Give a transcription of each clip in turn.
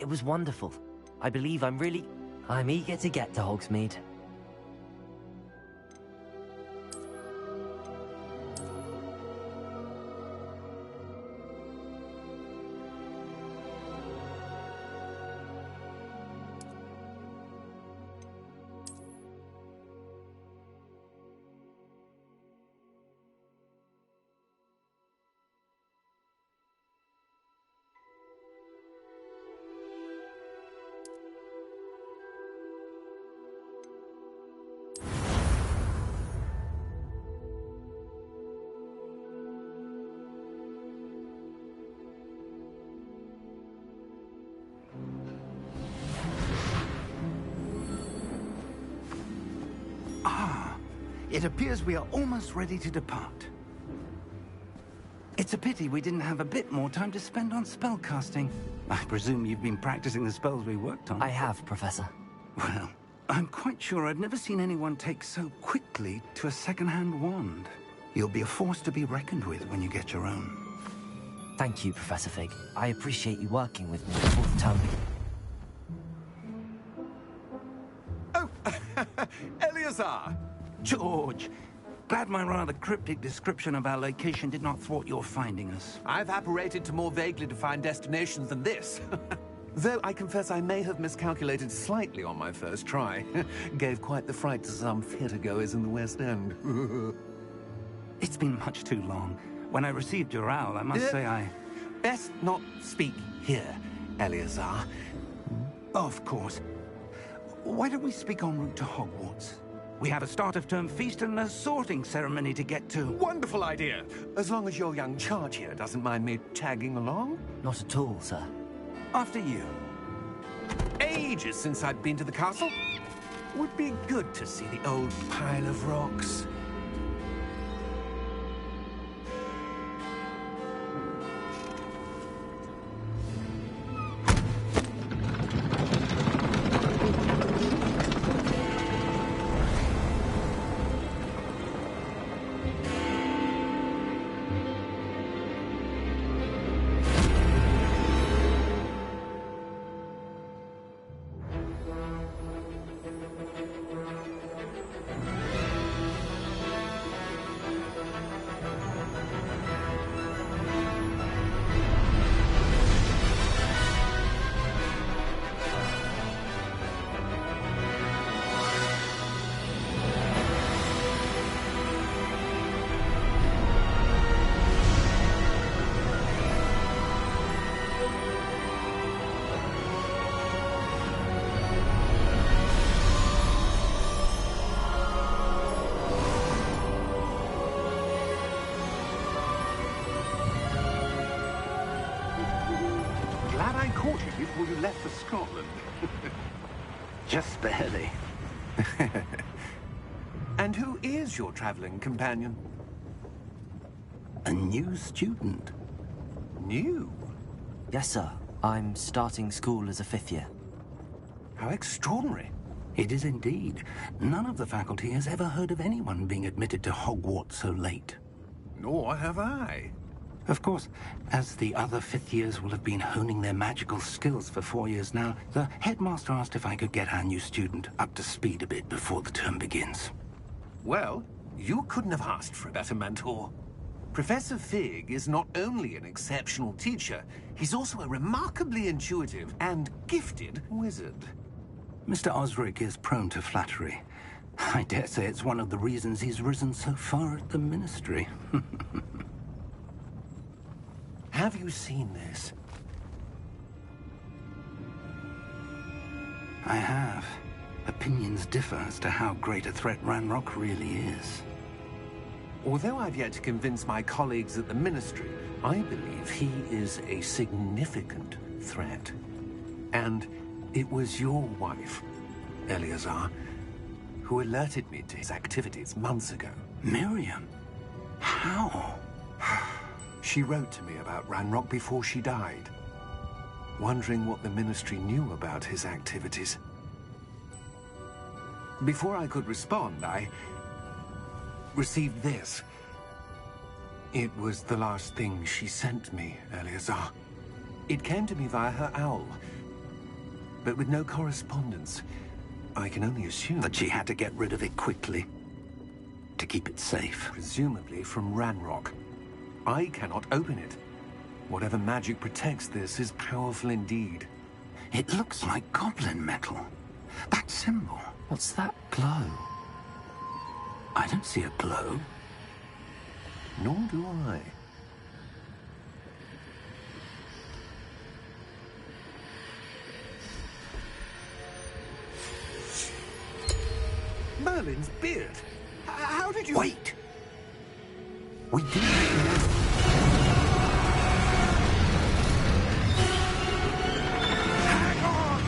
It was wonderful. I believe I'm eager to get to Hogsmeade. It appears we are almost ready to depart. It's a pity we didn't have a bit more time to spend on spellcasting. I presume you've been practicing the spells we worked on. I have, Professor. Well, I'm quite sure I've never seen anyone take so quickly to a second-hand wand. You'll be a force to be reckoned with when you get your own. Thank you, Professor Fig. I appreciate you working with me all the time. Oh, Eleazar! George, glad my rather cryptic description of our location did not thwart your finding us. I've apparated to more vaguely defined destinations than this. Though I confess I may have miscalculated slightly on my first try. Gave quite the fright to some theatre-goers in the West End. It's been much too long. When I received your owl, I must say I... Best not speak here, Eleazar. Of course. Why don't we speak en route to Hogwarts? We have a start-of-term feast and a sorting ceremony to get to. Wonderful idea! As long as your young charge here doesn't mind me tagging along. Not at all, sir. After you. Ages since I'd been to the castle. Would be good to see the old pile of rocks. Before you left for Scotland. Just barely. And who is your traveling companion? A new student. New? Yes, sir. I'm starting school as a 5th year. How extraordinary. It is indeed. None of the faculty has ever heard of anyone being admitted to Hogwarts so late. Nor have I. Of course, as the other 5th years will have been honing their magical skills for 4 years now, the headmaster asked if I could get our new student up to speed a bit before the term begins. Well, you couldn't have asked for a better mentor. Professor Fig is not only an exceptional teacher, he's also a remarkably intuitive and gifted wizard. Mr. Osric is prone to flattery. I dare say it's one of the reasons he's risen so far at the Ministry. Have you seen this? I have. Opinions differ as to how great a threat Ranrock really is. Although I've yet to convince my colleagues at the Ministry, I believe he is a significant threat. And it was your wife, Eleazar, who alerted me to his activities months ago. Miriam? How? She wrote to me about Ranrock before she died, wondering what the Ministry knew about his activities. Before I could respond, I received this. It was the last thing she sent me, Eleazar. It came to me via her owl. but with no correspondence. I can only assume That she had to get rid of it quickly to keep it safe. presumably from Ranrock. I cannot open it. Whatever magic protects this is powerful indeed. It looks like goblin metal. That symbol. What's that glow? I don't see a glow. Nor do I. Merlin's beard. How did you... Wait! We didn't know. Hang on!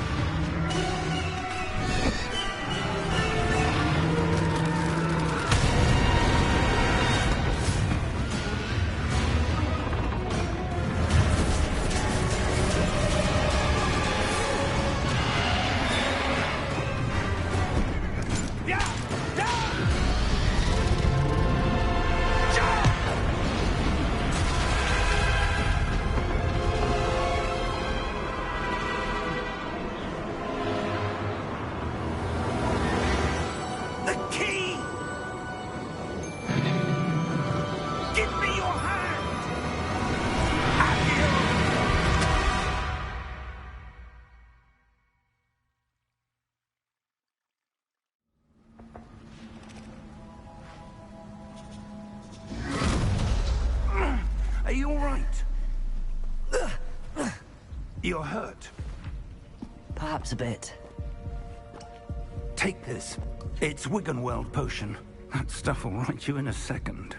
The key! Give me your hand! Are you all right? You're hurt. Perhaps a bit. Take this. It's Wiggenweld potion. That stuff will right you in a second.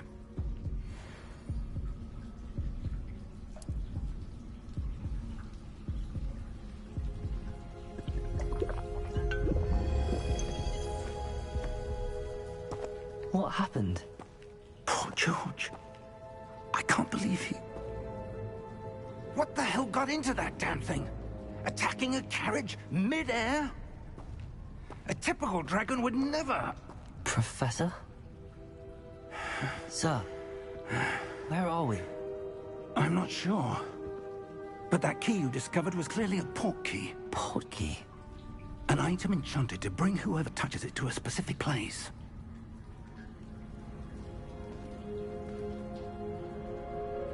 What happened? Poor George. I can't believe he... What the hell got into that damn thing? Attacking a carriage mid-air? A typical dragon would never... Professor? Sir, where are we? I'm not sure. But that key you discovered was clearly a portkey. Portkey? An item enchanted to bring whoever touches it to a specific place.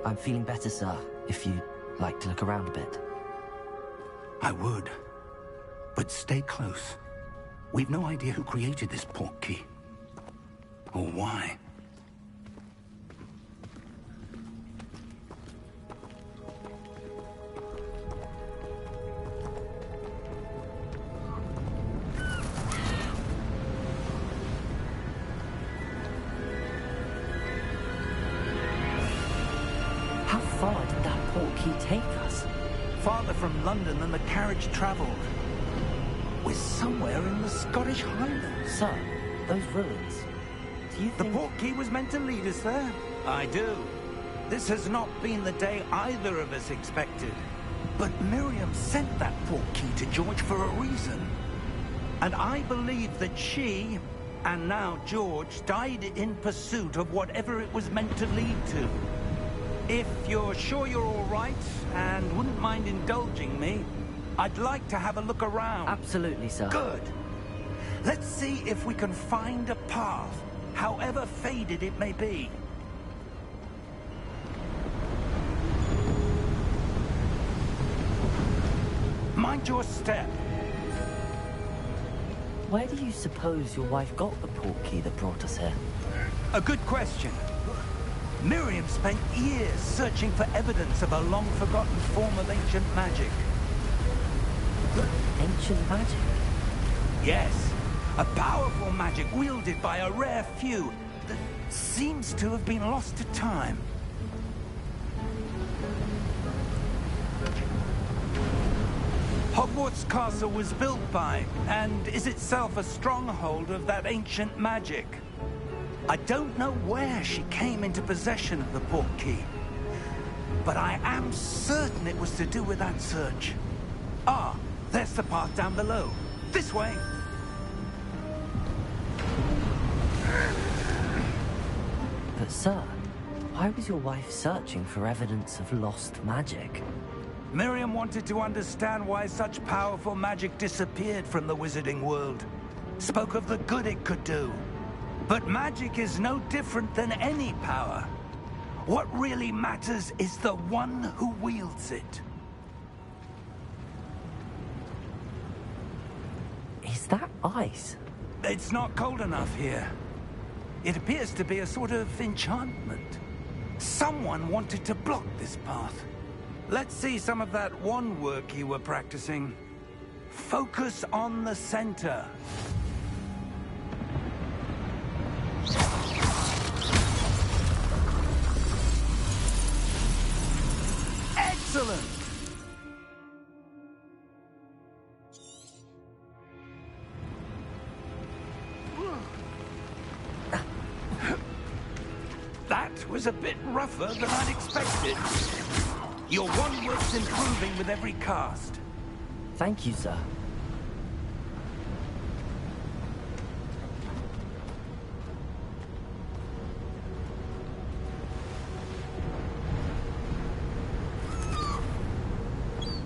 I'm feeling better, sir, if you'd like to look around a bit. I would. But stay close. We've no idea who created this portkey. Or why. How far did that portkey take us? Farther from London than the carriage travelled. We're somewhere in the Scottish Highlands. Sir, those ruins. Do you The think... portkey was meant to lead us there? I do. This has not been the day either of us expected. But Miriam sent that portkey to George for a reason. And I believe that she, and now George, died in pursuit of whatever it was meant to lead to. If you're sure you're all right, and wouldn't mind indulging me, I'd like to have a look around. Absolutely, sir. Good. Let's see if we can find a path, however faded it may be. Mind your step. Where do you suppose your wife got the portkey that brought us here? A good question. Miriam spent years searching for evidence of a long-forgotten form of ancient magic. Ancient magic? Yes, a powerful magic wielded by a rare few that seems to have been lost to time. Hogwarts Castle was built by, and is itself a stronghold of that ancient magic. I don't know where she came into possession of the portkey, but I am certain it was to do with that search. Ah, there's the path down below. This way. But sir, why was your wife searching for evidence of lost magic? Miriam wanted to understand why such powerful magic disappeared from the wizarding world. Spoke of the good it could do. But magic is no different than any power. What really matters is the one who wields it. Is that ice? It's not cold enough here. It appears to be a sort of enchantment. Someone wanted to block this path. Let's see some of that wand work you were practicing. Focus on the center. Excellent! That was a bit rougher than I'd expected. Your wand work's improving with every cast. Thank you, sir.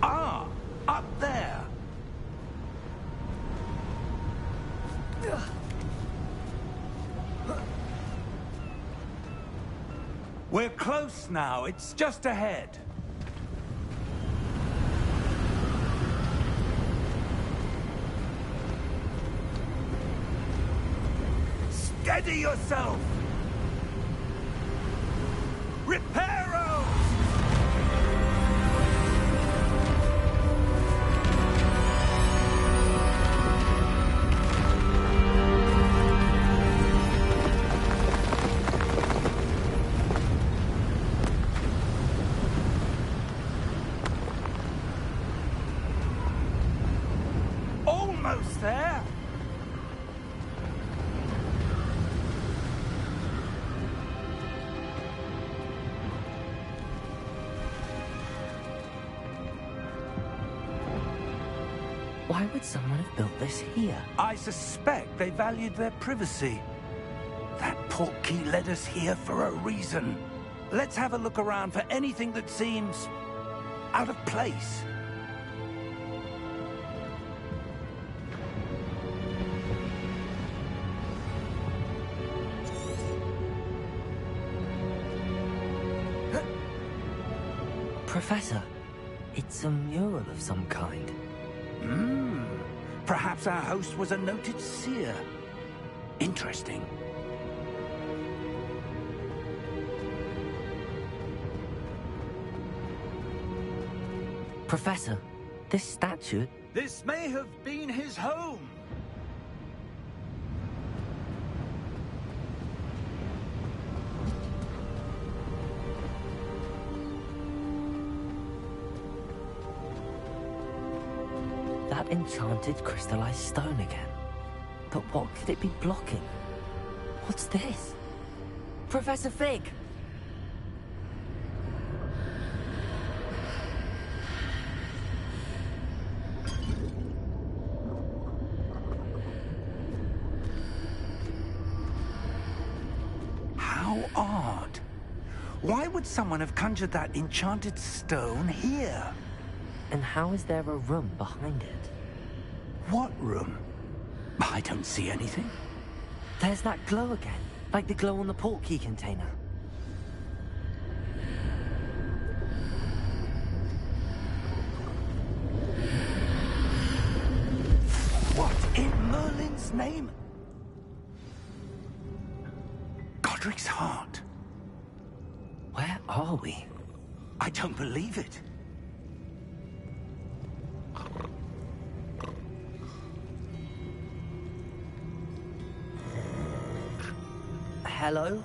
Ah, up there. We're close now. It's just ahead. Steady yourself! Reparo! Almost there! Why would someone have built this here? I suspect they valued their privacy. That portkey led us here for a reason. Let's have a look around for anything that seems out of place. Professor, it's a mural of some kind. Perhaps our host was a noted seer. Interesting. Professor, this statue... This may have been his home. That enchanted crystallized stone again. But what could it be blocking? What's this? Professor Fig! How odd. Why would someone have conjured that enchanted stone here? And how is there a room behind it? What room? I don't see anything. There's that glow again, like the glow on the portkey container. What in Merlin's name? Godric's heart. Where are we? I don't believe it. Hello?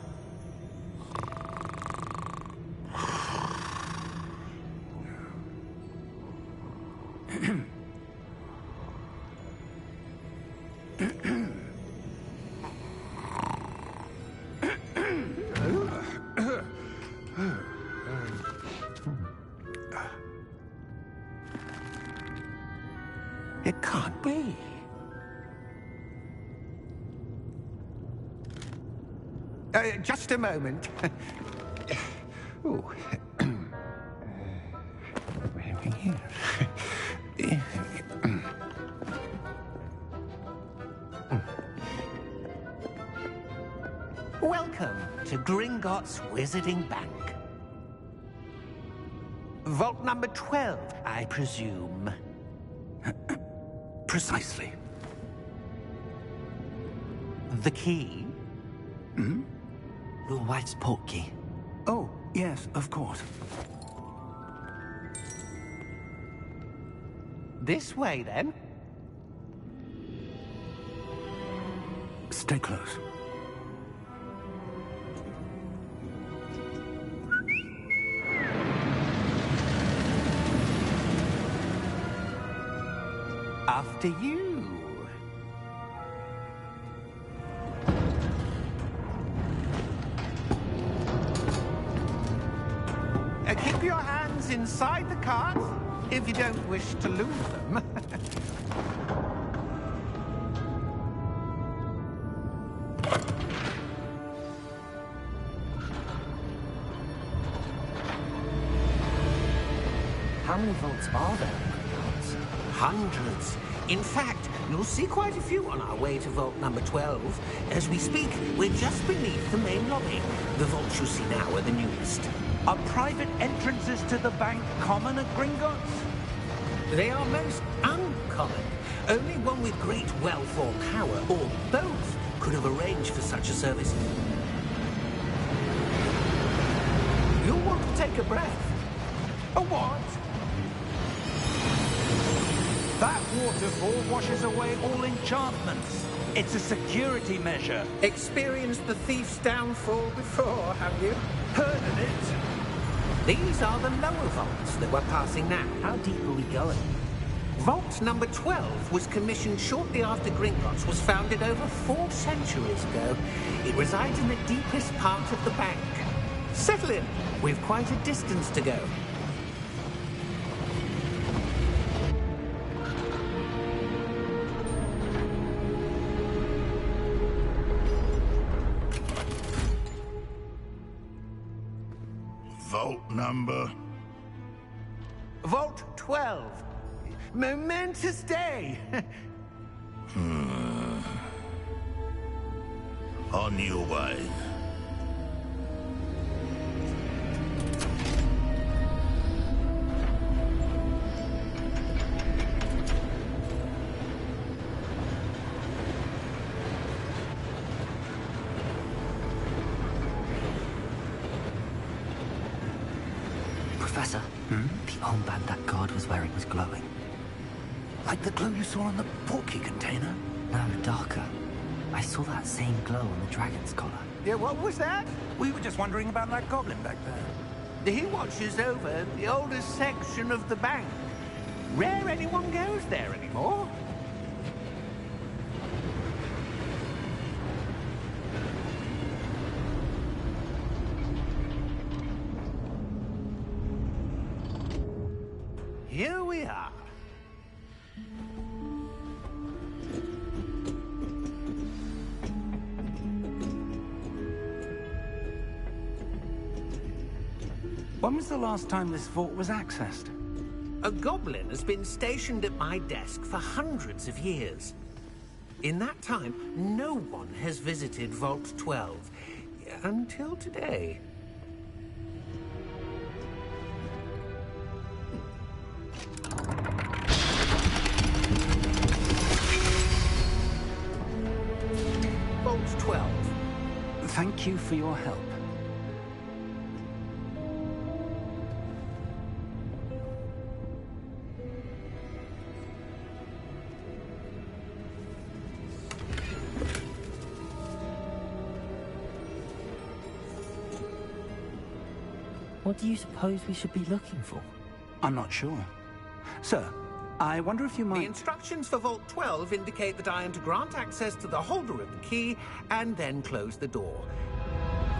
It can't be. Just a moment. Ooh. Maybe. Gringotts Wizarding Bank. Vault number 12, I presume. Precisely. The key? Hmm? Your wife's portkey. Oh, yes, of course. This way, then. Stay close. After you. Keep your hands inside the cart if you don't wish to lose them. How many vaults are there in Gringotts? Hundreds. In fact, you'll see quite a few on our way to vault number 12. As we speak, we're just beneath the main lobby. The vaults you see now are the newest. Are private entrances to the bank common at Gringotts? They are most uncommon. Only one with great wealth or power, or both, could have arranged for such a service. You'll want to take a breath. A what? That waterfall washes away all enchantments. It's a security measure. Experienced the thief's downfall before, have you? Heard of it? These are the lower vaults that we're passing now. How deep are we going? Vault number 12 was commissioned shortly after Gringotts was founded over 4 centuries ago. It resides in the deepest part of the bank. Settle in. We've quite a distance to go. Vault number? Vault 12. Momentous day. On your way. Professor, the armband that guard was wearing was glowing. Like the glow you saw on the portkey container? No, darker. I saw that same glow on the dragon's collar. Yeah, what was that? We were just wondering about that goblin back there. He watches over the oldest section of the bank. Rare anyone goes there anymore. Here we are. When was the last time this vault was accessed? A goblin has been stationed at my desk for hundreds of years. In that time, no one has visited Vault 12. Until today. Vault 12. Thank you for your help. What do you suppose we should be looking for? I'm not sure. Sir, I wonder if you The might... instructions for Vault 12 indicate that I am to grant access to the holder of the key and then close the door.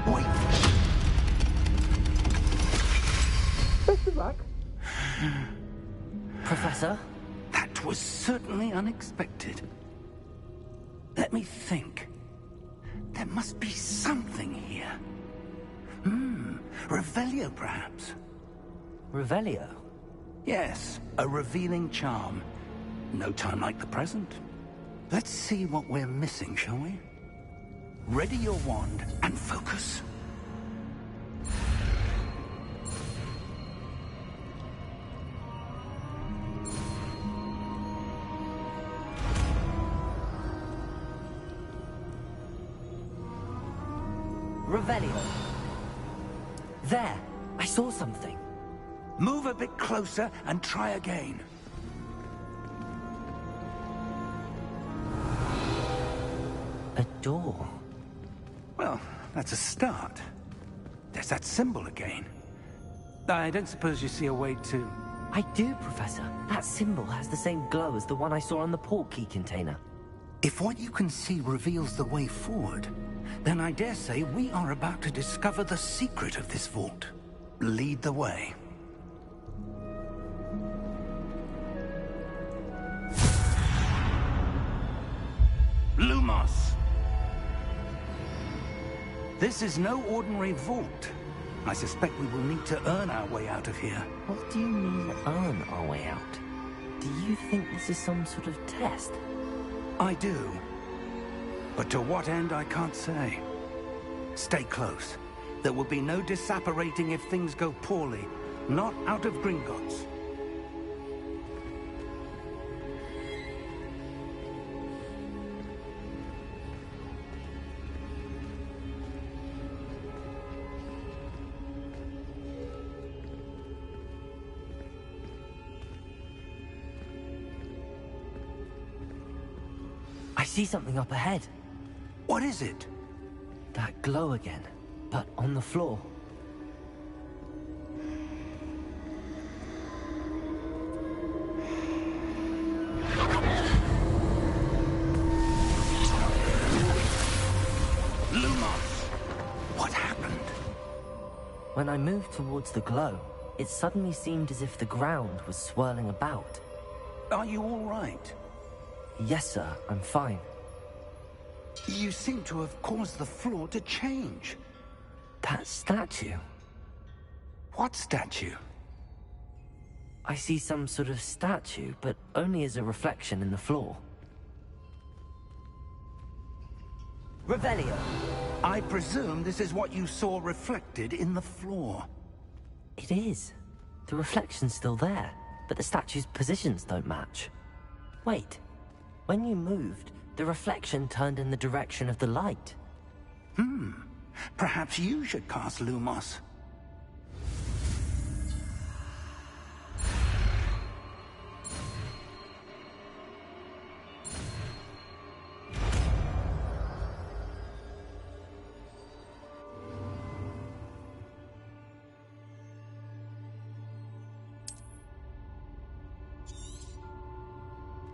Wait. Best of luck. Professor? That was certainly unexpected. Let me think. There must be something here. Revelio, perhaps? Revelio? Yes, a revealing charm. No time like the present. Let's see what we're missing, shall we? Ready your wand and focus. Revelio. There! I saw something. Move a bit closer and try again. A door. Well, that's a start. There's that symbol again. I don't suppose you see a way to... I do, Professor. That symbol has the same glow as the one I saw on the port key container. If what you can see reveals the way forward, then I dare say we are about to discover the secret of this vault. Lead the way. Lumos! This is no ordinary vault. I suspect we will need to earn our way out of here. What do you mean, earn our way out? Do you think this is some sort of test? I do. But to what end, I can't say. Stay close. There will be no disapparating if things go poorly. Not out of Gringotts. I see something up ahead. What is it? That glow again, but on the floor. Lumos! What happened? When I moved towards the glow, it suddenly seemed as if the ground was swirling about. Are you all right? Yes, sir, I'm fine. You seem to have caused the floor to change. That statue. What statue? I see some sort of statue, but only as a reflection in the floor. Revelio! I presume this is what you saw reflected in the floor. It is. The reflection's still there, but the statue's positions don't match. Wait. When you moved, the reflection turned in the direction of the light. Perhaps you should cast Lumos.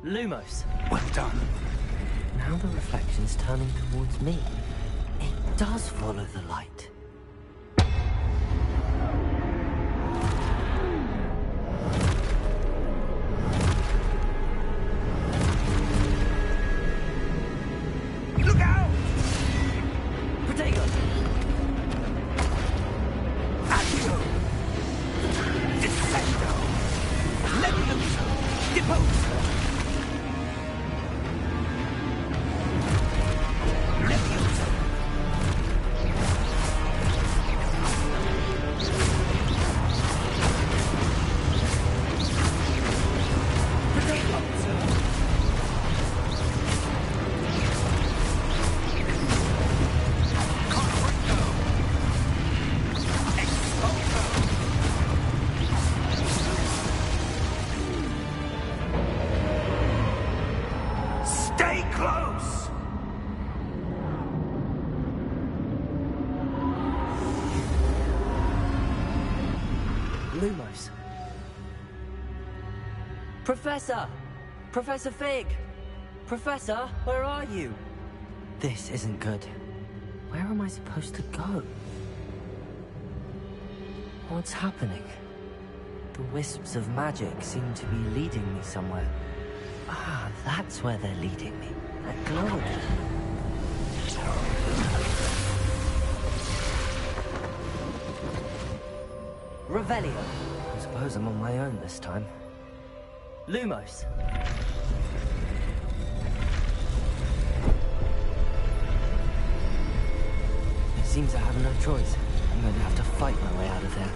Lumos! Well done. Now the reflection's turning towards me. It does follow the light. Look out! Protego! Accio! Descendo! Levioso! Depose! Levioso! Stay close! Lumos. Professor! Professor Fig! Professor, where are you? This isn't good. Where am I supposed to go? What's happening? The wisps of magic seem to be leading me somewhere. Ah, that's where they're leading me. That glow again. Revelio. I suppose I'm on my own this time. Lumos. It seems I have no choice. I'm going to have to fight my way out of there.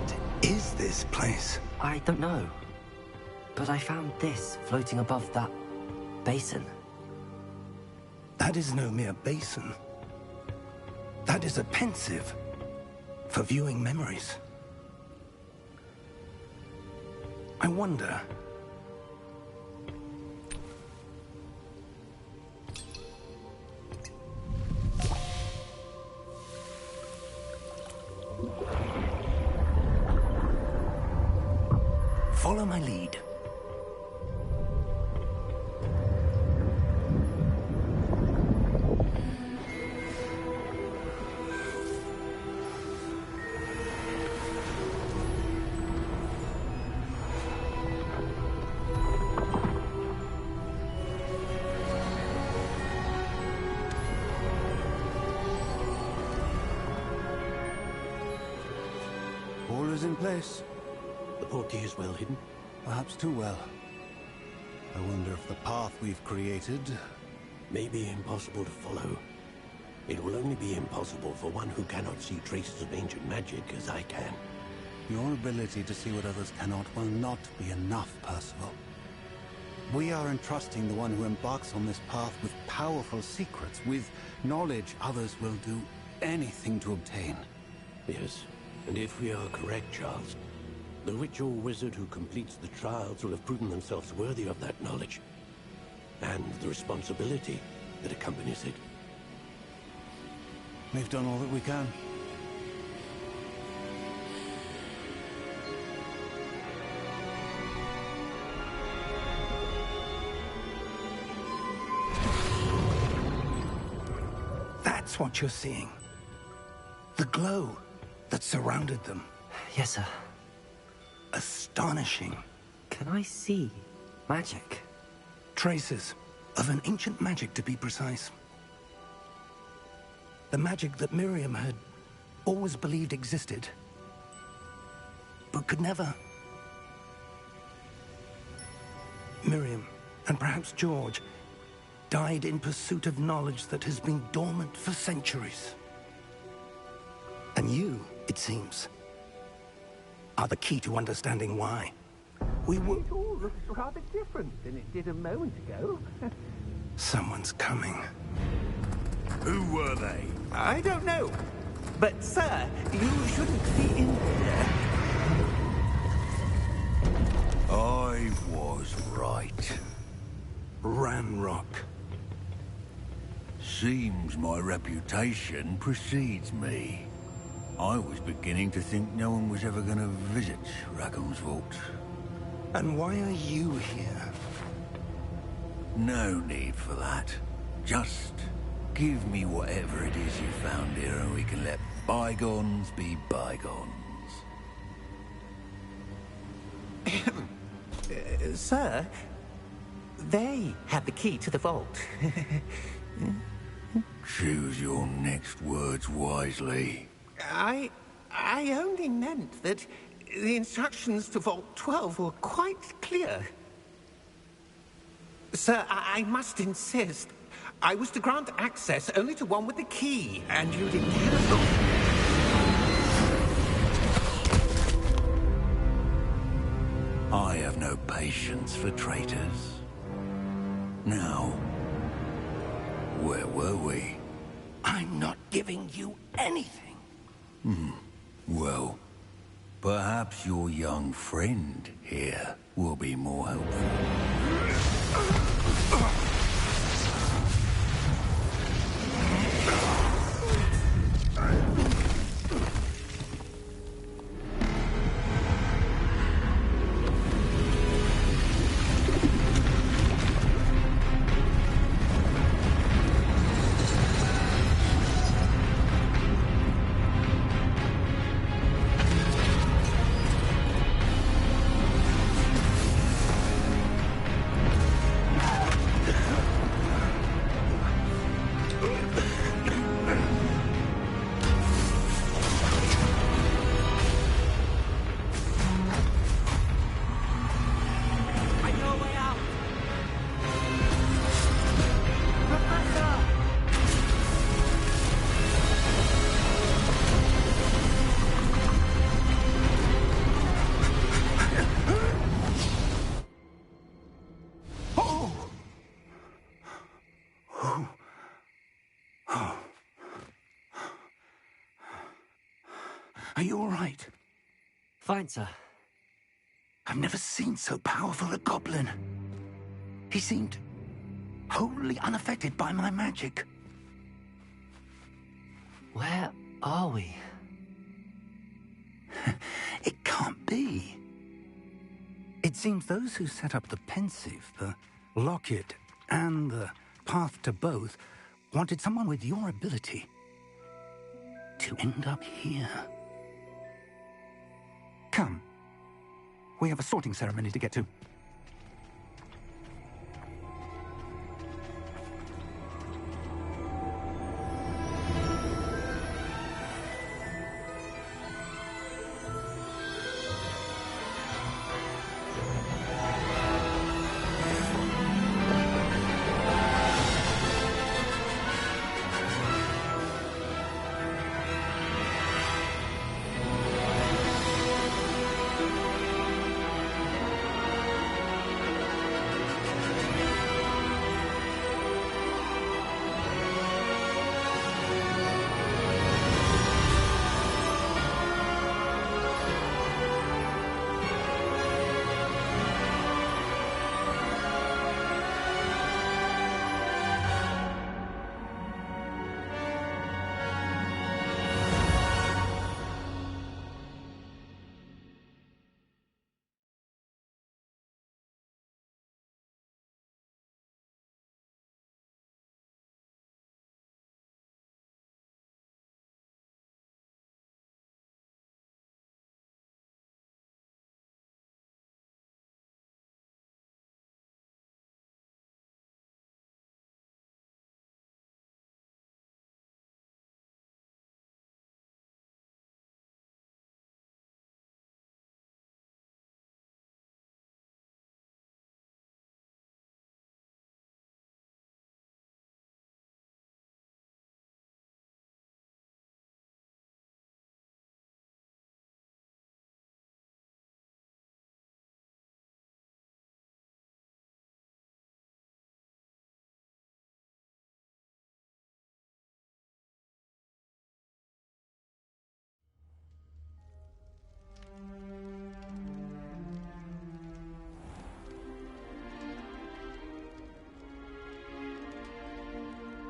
What is this place? I don't know. But I found this floating above that basin. That is no mere basin. That is a pensive for viewing memories. I wonder... Follow my lead. All is in place. The portkey is well hidden. Perhaps too well. I wonder if the path we've created... May be impossible to follow. It will only be impossible for one who cannot see traces of ancient magic as I can. Your ability to see what others cannot will not be enough, Percival. We are entrusting the one who embarks on this path with powerful secrets, with knowledge others will do anything to obtain. Yes, and if we are correct, Charles, the witch or wizard who completes the trials will have proven themselves worthy of that knowledge, and the responsibility that accompanies it. We've done all that we can. That's what you're seeing. The glow that surrounded them. Yes, sir. Astonishing. Can I see magic? Traces of an ancient magic, to be precise. The magic that Miriam had always believed existed, but could never. Miriam, and perhaps George, died in pursuit of knowledge that has been dormant for centuries. And you, it seems, are the key to understanding why. We were... It all looks rather different than it did a moment ago. Someone's coming. Who were they? I don't know. But, sir, you shouldn't be in here. I was right. Ranrock. Seems my reputation precedes me. I was beginning to think no one was ever going to visit Rackham's Vault. And why are you here? No need for that. Just give me whatever it is you found here and we can let bygones be bygones. Sir, they had the key to the vault. Choose your next words wisely. I only meant that the instructions to Vault 12 were quite clear. Sir, I must insist. I was to grant access only to one with the key, and you didn't cancel. I have no patience for traitors. Now, where were we? I'm not giving you anything. Well, perhaps your young friend here will be more helpful. Are you all right? Fine, sir. I've never seen so powerful a goblin. He seemed wholly unaffected by my magic. Where are we? It can't be. It seems those who set up the Pensieve, the Locket, and the Path to Both wanted someone with your ability to end up here. Come. We have a sorting ceremony to get to.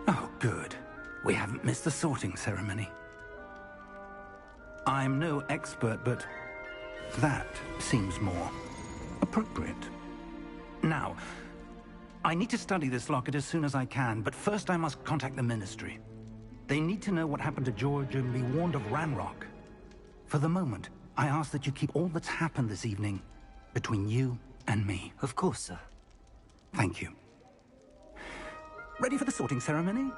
Oh, good. We haven't missed the sorting ceremony. I'm no expert, but that seems more appropriate. Now, I need to study this locket as soon as I can, but first I must contact the Ministry. They need to know what happened to George and be warned of Ranrock. For the moment, I ask that you keep all that's happened this evening between you and me. Of course, sir. Thank you. Ready for the sorting ceremony?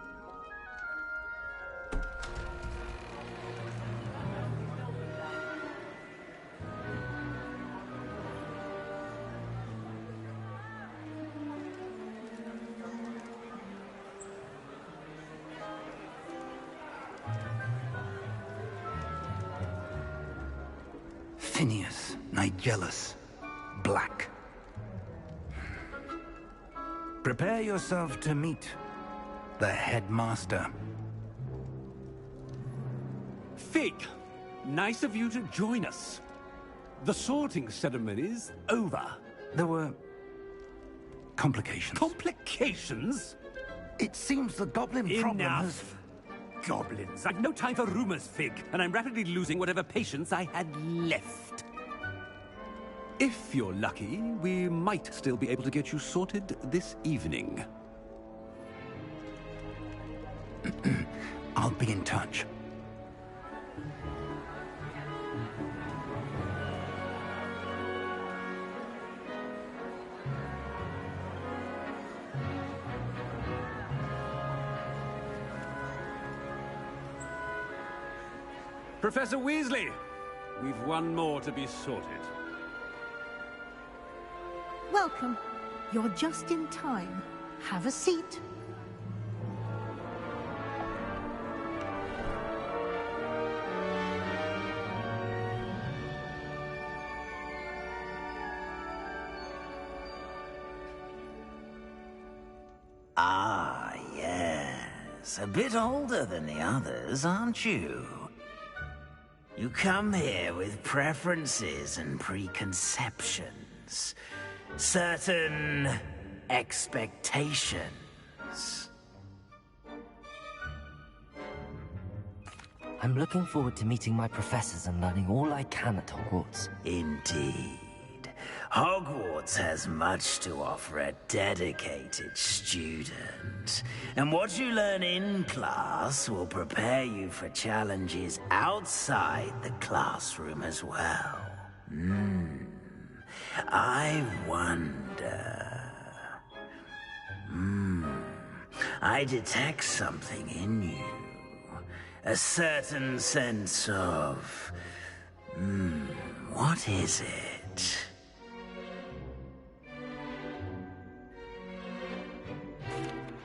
Phineas Nigellus Black. Prepare yourself to meet the headmaster. Fig, nice of you to join us. The sorting ceremony's over. There were complications. Complications? It seems the goblin problem has... Enough. Goblins. I've no time for rumors, Fig, and I'm rapidly losing whatever patience I had left. If you're lucky, we might still be able to get you sorted this evening. I'll be in touch. Professor Weasley, we've one more to be sorted. Welcome. You're just in time. Have a seat. Ah, yes. A bit older than the others, aren't you? You come here with preferences and preconceptions. Certain expectations. I'm looking forward to meeting my professors and learning all I can at Hogwarts. Indeed. Hogwarts has much to offer a dedicated student. And what you learn in class will prepare you for challenges outside the classroom as well. I wonder... I detect something in you. A certain sense of... what is it?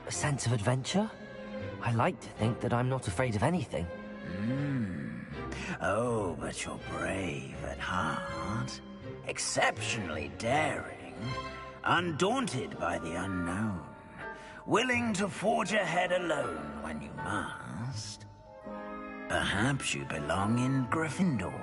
A sense of adventure? I like to think that I'm not afraid of anything. Oh, but you're brave at heart. Exceptionally daring. Undaunted by the unknown. Willing to forge ahead alone when you must. Perhaps you belong in Gryffindor.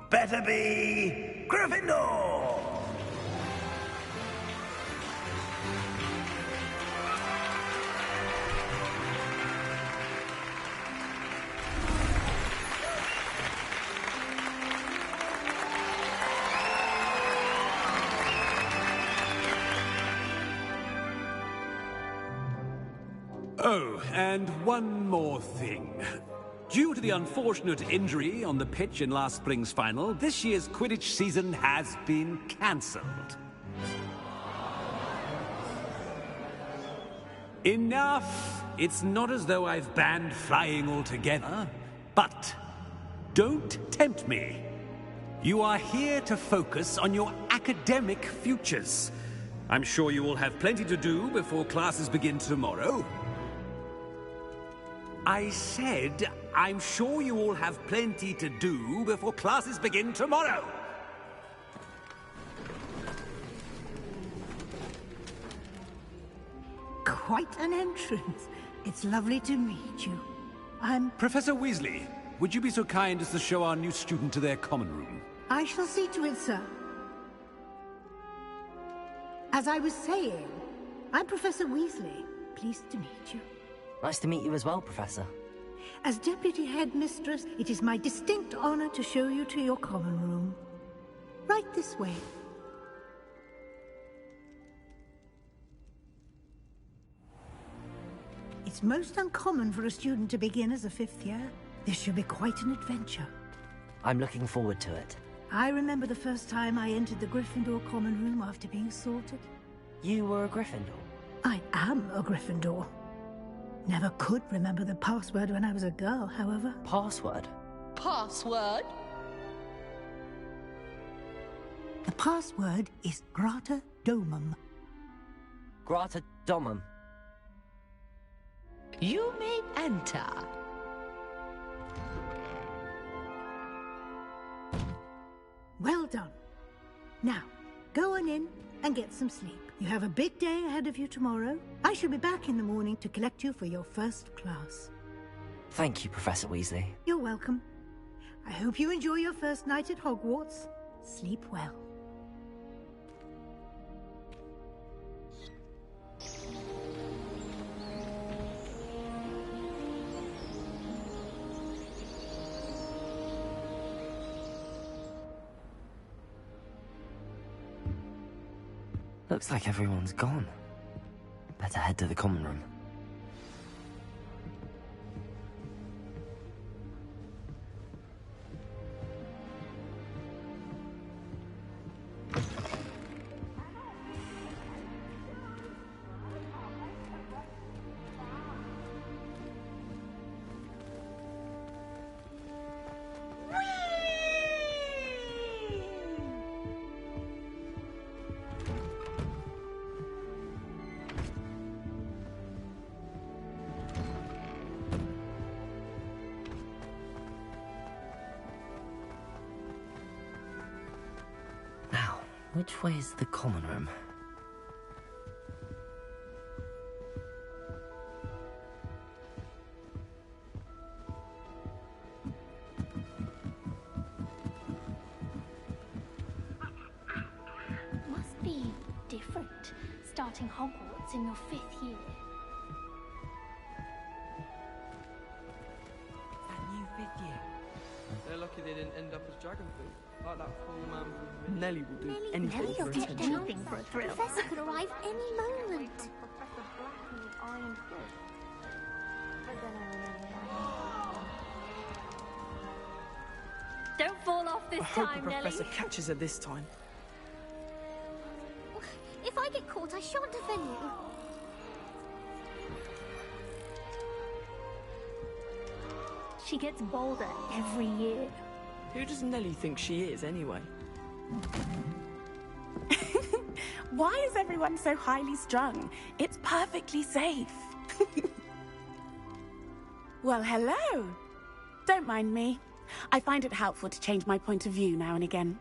Better be Gryffindor! Oh, and one more thing. Due to the unfortunate injury on the pitch in last spring's final, this year's Quidditch season has been cancelled. Enough! It's not as though I've banned flying altogether, but don't tempt me. You are here to focus on your academic futures. I'm sure you will have plenty to do before classes begin tomorrow. I said, I'm sure you all have plenty to do before classes begin tomorrow. Quite an entrance. It's lovely to meet you. I'm... Professor Weasley, would you be so kind as to show our new student to their common room? I shall see to it, sir. As I was saying, I'm Professor Weasley. Pleased to meet you. Nice to meet you as well, Professor. As Deputy Headmistress, it is my distinct honor to show you to your common room. Right this way. It's most uncommon for a student to begin as a fifth year. This should be quite an adventure. I'm looking forward to it. I remember the first time I entered the Gryffindor common room after being sorted. You were a Gryffindor? I am a Gryffindor. Never could remember the password when I was a girl, however. Password? Password? The password is Grata Domum. Grata Domum. You may enter. Well done. Now, go on in and get some sleep. You have a big day ahead of you tomorrow. I shall be back in the morning to collect you for your first class. Thank you, Professor Weasley. You're welcome. I hope you enjoy your first night at Hogwarts. Sleep well. Looks like everyone's gone. Better head to the common room. Which way is the common room? starting Hogwarts in your 5th year. That new 5th year. They're lucky they didn't end up as dragon food, like that poor man from Nelly will do anything Nelly for will do attention. anything for a thrill. The Professor could arrive any moment. Don't fall off this I hope time, the Nelly. Professor catches her this time. If I get caught, I shan't defend you. She gets bolder every year. Who does Nelly think she is, anyway? Why is everyone so highly strung? It's perfectly safe. Well, hello. Don't mind me. I find it helpful to change my point of view now and again.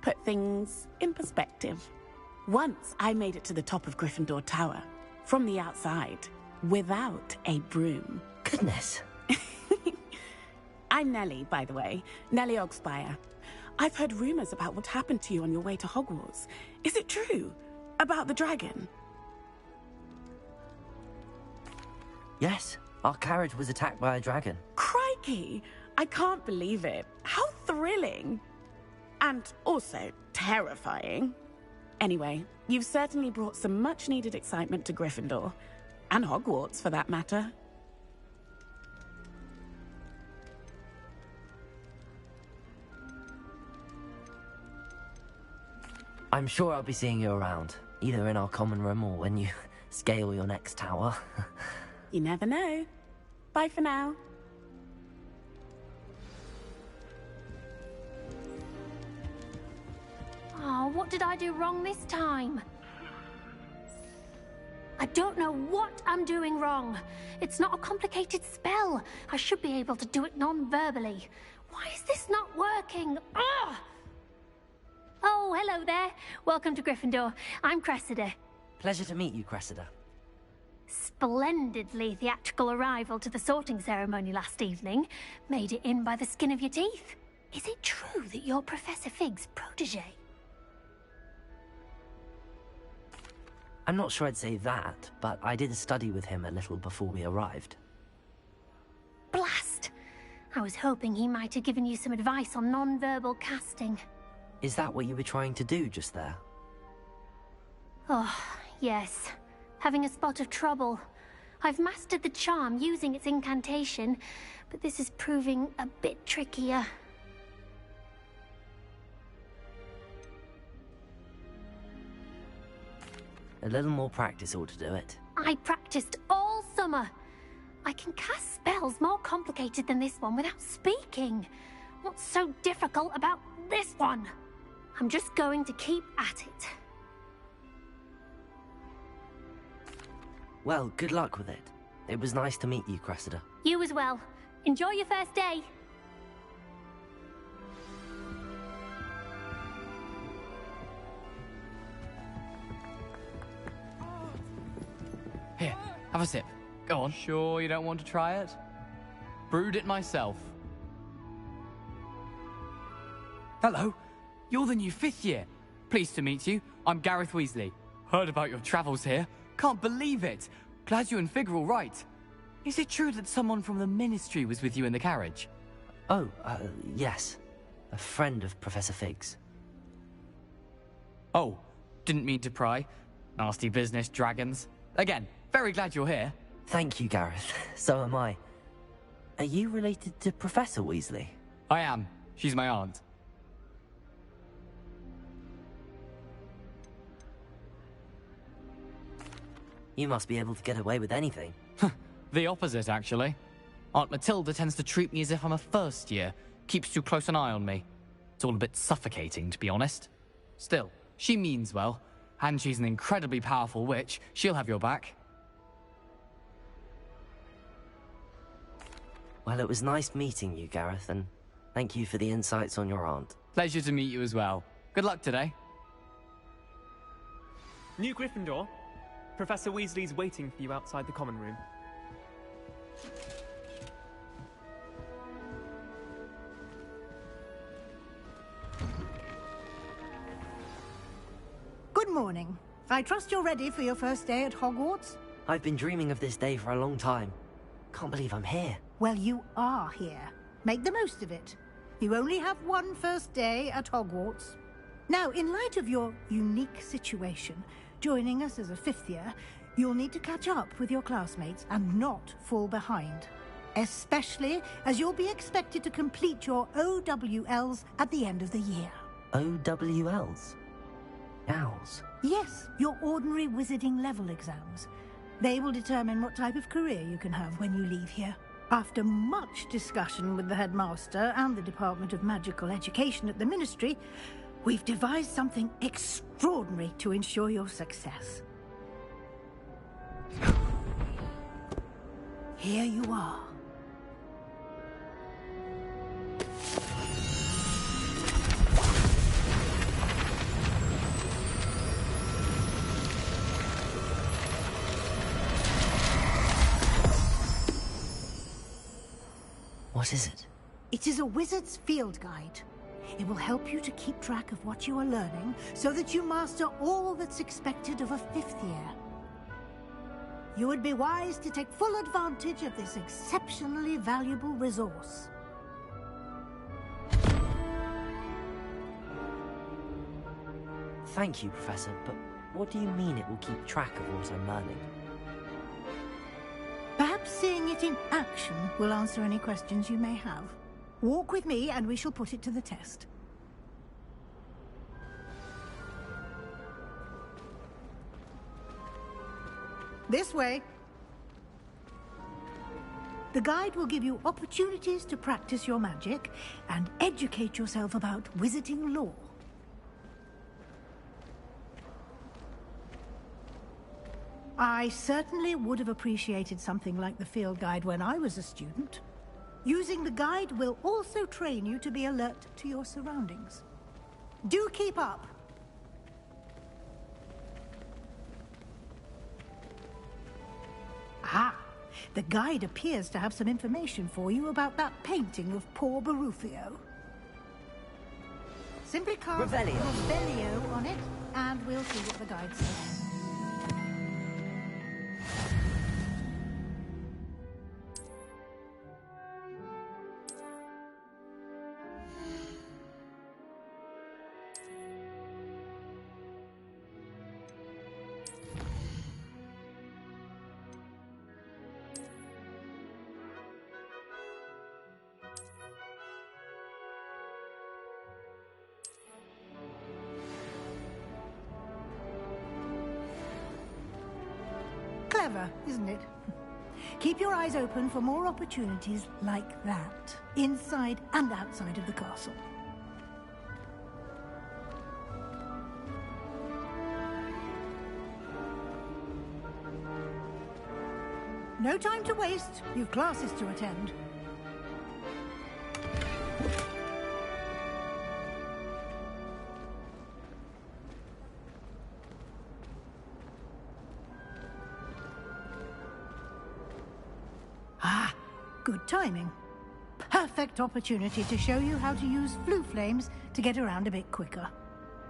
Put things in perspective. Once I made it to the top of Gryffindor Tower, from the outside, without a broom. Goodness. I'm Nelly, by the way. Nelly Ogspire. I've heard rumors about what happened to you on your way to Hogwarts. Is it true? About the dragon? Yes, our carriage was attacked by a dragon. Crikey! I can't believe it. How thrilling! And also terrifying. Anyway, you've certainly brought some much-needed excitement to Gryffindor. And Hogwarts, for that matter. I'm sure I'll be seeing you around, either in our common room or when you scale your next tower. You never know. Bye for now. Oh, what did I do wrong this time? I don't know what I'm doing wrong. It's not a complicated spell. I should be able to do it non-verbally. Why is this not working? Ugh! Oh, hello there. Welcome to Gryffindor. I'm Cressida. Pleasure to meet you, Cressida. Splendidly theatrical arrival to the sorting ceremony last evening. Made it in by the skin of your teeth. Is it true that you're Professor Fig's protege? I'm not sure I'd say that, but I did study with him a little before we arrived. Blast! I was hoping he might have given you some advice on non-verbal casting. Is that what you were trying to do just there? Oh, yes. Having a spot of trouble. I've mastered the charm using its incantation, but this is proving a bit trickier. A little more practice ought to do it. I practiced all summer. I can cast spells more complicated than this one without speaking. What's so difficult about this one? I'm just going to keep at it. Well, good luck with it. It was nice to meet you, Cressida. You as well. Enjoy your first day. Here, have a sip. Go on. Sure you don't want to try it? Brewed it myself. Hello, you're the new 5th year. Pleased to meet you. I'm Gareth Weasley. Heard about your travels here. Can't believe it. Glad you and Fig are all right. Is it true that someone from the Ministry was with you in the carriage? Oh, yes. A friend of Professor Fig's. Oh, didn't mean to pry. Nasty business, dragons. Again, very glad you're here. Thank you, Gareth. So am I. Are you related to Professor Weasley? I am. She's my aunt. You must be able to get away with anything. The opposite, actually. Aunt Matilda tends to treat me as if I'm a first year. Keeps too close an eye on me. It's all a bit suffocating, to be honest. Still, she means well. And she's an incredibly powerful witch. She'll have your back. Well, it was nice meeting you, Gareth, and thank you for the insights on your aunt. Pleasure to meet you as well. Good luck today. New Gryffindor. Professor Weasley's waiting for you outside the common room. Good morning. I trust you're ready for your first day at Hogwarts? I've been dreaming of this day for a long time. Can't believe I'm here. Well, you are here. Make the most of it. You only have one first day at Hogwarts. Now, in light of your unique situation, joining us as a fifth year, you'll need to catch up with your classmates and not fall behind. Especially as you'll be expected to complete your OWLs at the end of the year. OWLs? Owls? Yes, your ordinary wizarding level exams. They will determine what type of career you can have when you leave here. After much discussion with the headmaster and the Department of Magical Education at the Ministry, we've devised something extraordinary to ensure your success. Here you are. What is it? It is a wizard's field guide. It will help you to keep track of what you are learning so that you master all that's expected of a fifth year. You would be wise to take full advantage of this exceptionally valuable resource. Thank you, Professor, but what do you mean it will keep track of what I'm learning? Perhaps seeing it in action will answer any questions you may have. Walk with me and we shall put it to the test. This way. The guide will give you opportunities to practice your magic and educate yourself about wizarding lore. I certainly would have appreciated something like the field guide when I was a student. Using the guide will also train you to be alert to your surroundings. Do keep up! Ah, the guide appears to have some information for you about that painting of poor Barufio. Simply cast Revelio on it, and we'll see what the guide says. Clever, isn't it? Keep your eyes open for more opportunities like that, inside and outside of the castle. No time to waste. You've classes to attend. Ah, good timing. Perfect opportunity to show you how to use flue flames to get around a bit quicker.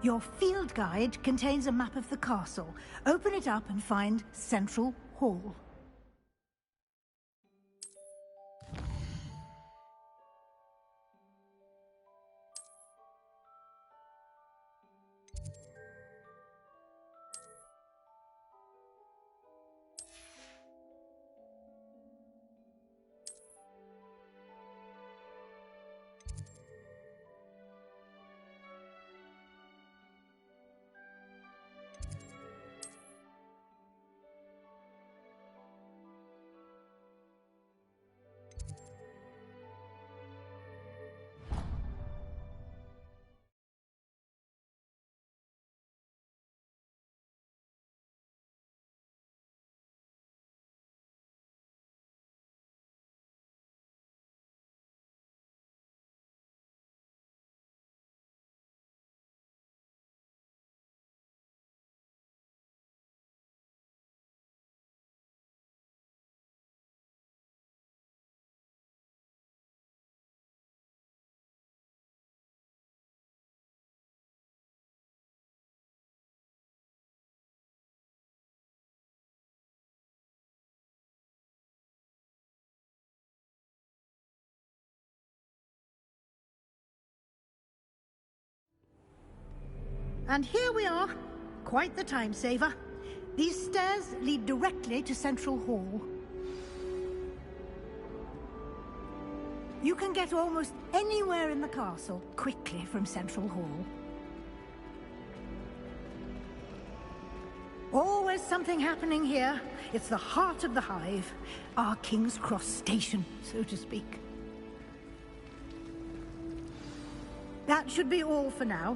Your field guide contains a map of the castle. Open it up and find Central Hall. And here we are. Quite the time saver. These stairs lead directly to Central Hall. You can get almost anywhere in the castle quickly from Central Hall. Always something happening here. It's the heart of the Hive. Our King's Cross station, so to speak. That should be all for now.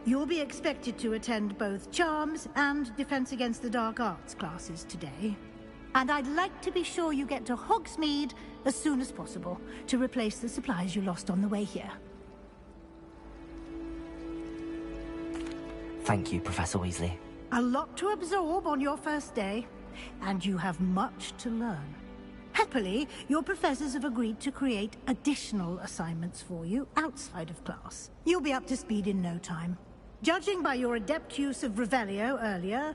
You'll be expected to attend both Charms and Defense Against the Dark Arts classes today. And I'd like to be sure you get to Hogsmeade as soon as possible to replace the supplies you lost on the way here. Thank you, Professor Weasley. A lot to absorb on your first day, and you have much to learn. Happily, your professors have agreed to create additional assignments for you outside of class. You'll be up to speed in no time. Judging by your adept use of Revelio earlier,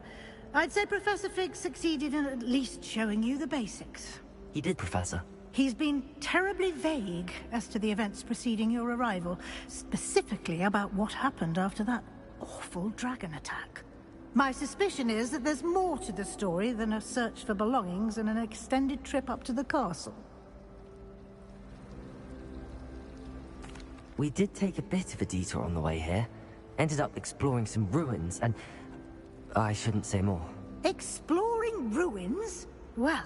I'd say Professor Fig succeeded in at least showing you the basics. He did, Professor. He's been terribly vague as to the events preceding your arrival, specifically about what happened after that awful dragon attack. My suspicion is that there's more to the story than a search for belongings and an extended trip up to the castle. We did take a bit of a detour on the way here. Ended up exploring some ruins and... I shouldn't say more. Exploring ruins? Well,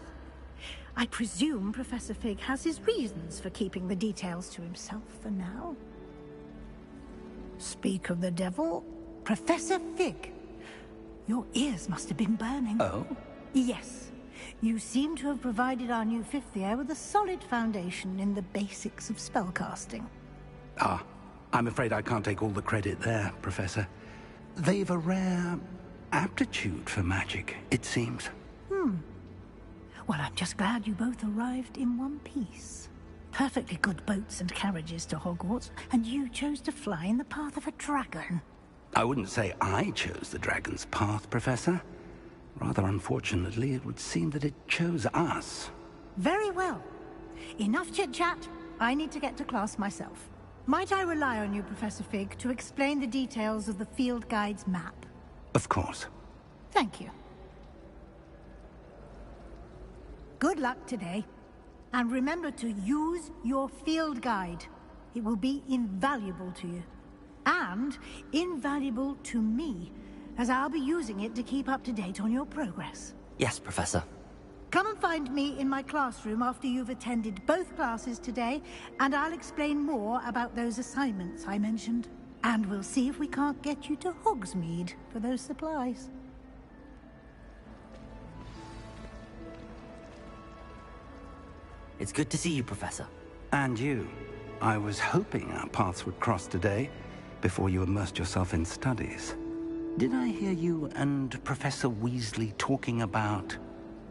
I presume Professor Fig has his reasons for keeping the details to himself for now. Speak of the devil, Professor Fig. Your ears must have been burning. Oh? Yes. You seem to have provided our new fifth year with a solid foundation in the basics of spellcasting. Ah, I'm afraid I can't take all the credit there, Professor. They've a rare aptitude for magic, it seems. Well, I'm just glad you both arrived in one piece. Perfectly good boats and carriages to Hogwarts, and you chose to fly in the path of a dragon. I wouldn't say I chose the dragon's path, Professor. Rather unfortunately, it would seem that it chose us. Very well. Enough chit-chat. I need to get to class myself. Might I rely on you, Professor Fig, to explain the details of the field guide's map? Of course. Thank you. Good luck today. And remember to use your field guide. It will be invaluable to you. And invaluable to me, as I'll be using it to keep up to date on your progress. Yes, Professor. Come and find me in my classroom after you've attended both classes today, and I'll explain more about those assignments I mentioned. And we'll see if we can't get you to Hogsmeade for those supplies. It's good to see you, Professor. And you. I was hoping our paths would cross today, before you immersed yourself in studies. Did I hear you and Professor Weasley talking about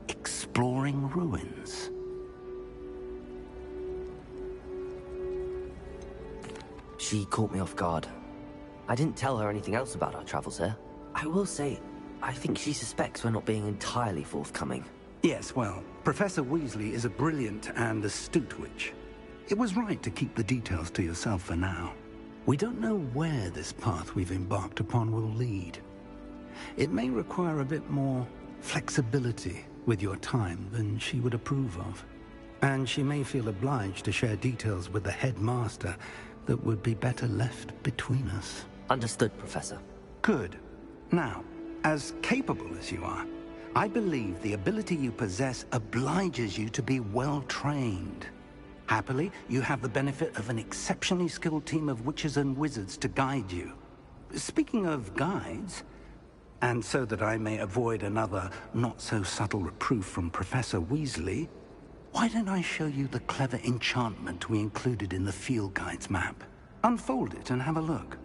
exploring ruins? She caught me off guard. I didn't tell her anything else about our travels here. I will say, I think she suspects we're not being entirely forthcoming. Yes, well, Professor Weasley is a brilliant and astute witch. It was right to keep the details to yourself for now. We don't know where this path we've embarked upon will lead. It may require a bit more flexibility with your time than she would approve of. And she may feel obliged to share details with the headmaster that would be better left between us. Understood, Professor. Good. Now, as capable as you are, I believe the ability you possess obliges you to be well trained. Happily, you have the benefit of an exceptionally skilled team of witches and wizards to guide you. Speaking of guides, and so that I may avoid another not-so-subtle reproof from Professor Weasley, why don't I show you the clever enchantment we included in the field guide's map? Unfold it and have a look.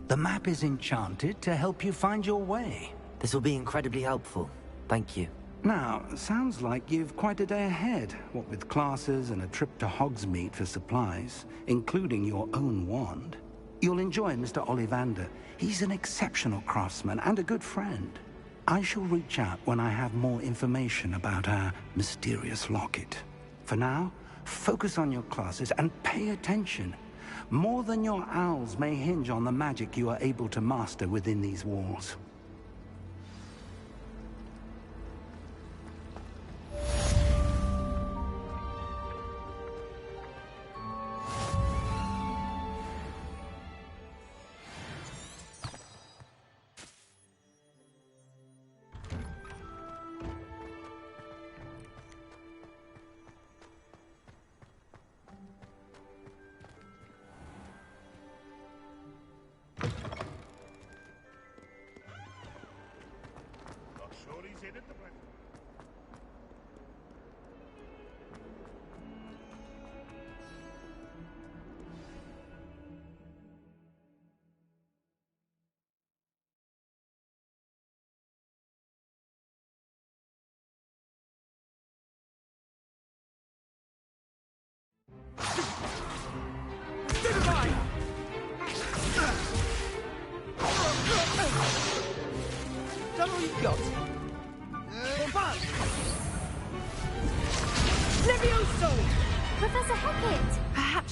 The map is enchanted to help you find your way. This will be incredibly helpful. Thank you. Now, sounds like you've quite a day ahead, what with classes and a trip to Hogsmeade for supplies, including your own wand. You'll enjoy Mr. Ollivander. He's an exceptional craftsman and a good friend. I shall reach out when I have more information about our mysterious locket. For now, focus on your classes and pay attention. More than your owls may hinge on the magic you are able to master within these walls.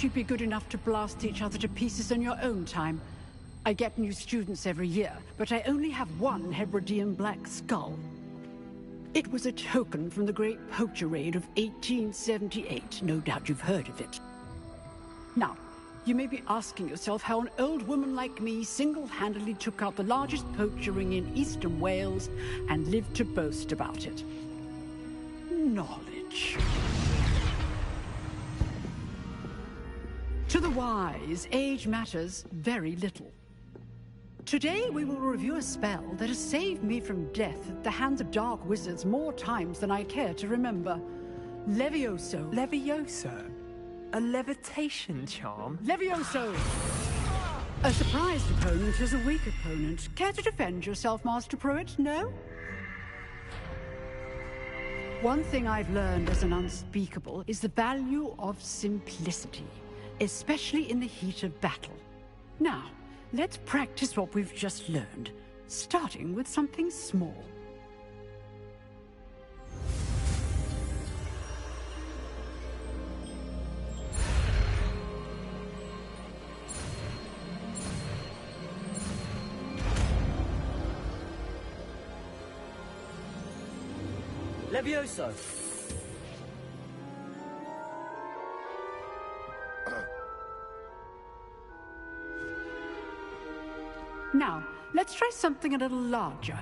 You'd be good enough to blast each other to pieces in your own time. I get new students every year, but I only have one Hebridean black skull. It was a token from the Great Poacher Raid of 1878. No doubt you've heard of it. Now, you may be asking yourself how an old woman like me single-handedly took out the largest poacher ring in eastern Wales and lived to boast about it. Knowledge. To the wise, age matters very little. Today we will review a spell that has saved me from death at the hands of dark wizards more times than I care to remember. Levioso. Levioso? A levitation charm? Levioso! A surprised opponent is a weak opponent. Care to defend yourself, Master Pruitt? No? One thing I've learned as an unspeakable is the value of simplicity, especially in the heat of battle. Now, let's practice what we've just learned, starting with something small. Levioso! Now, let's try something a little larger.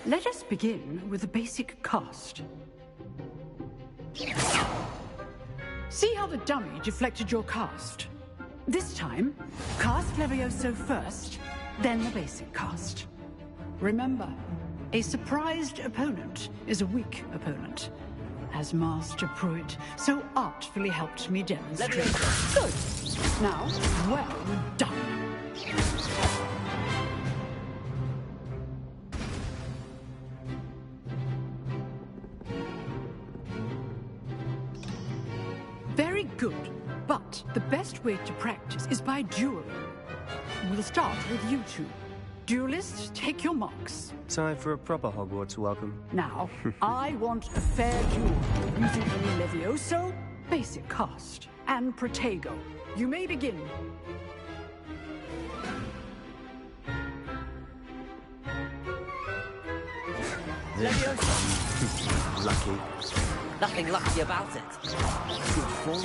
Let us begin with a basic cast. See how the dummy deflected your cast? This time, cast Levioso first, then the basic cast. Remember, a surprised opponent is a weak opponent, as Master Pruitt so artfully helped me demonstrate. Good. Now, well done. Very good, but the best way to practice is by dueling. We'll start with you two. Duelists, take your marks. Time for a proper Hogwarts welcome. Now, I want a fair duel, using only Levioso, basic cast, and Protego. You may begin. Levioso! Lucky. Nothing lucky about it. Good form.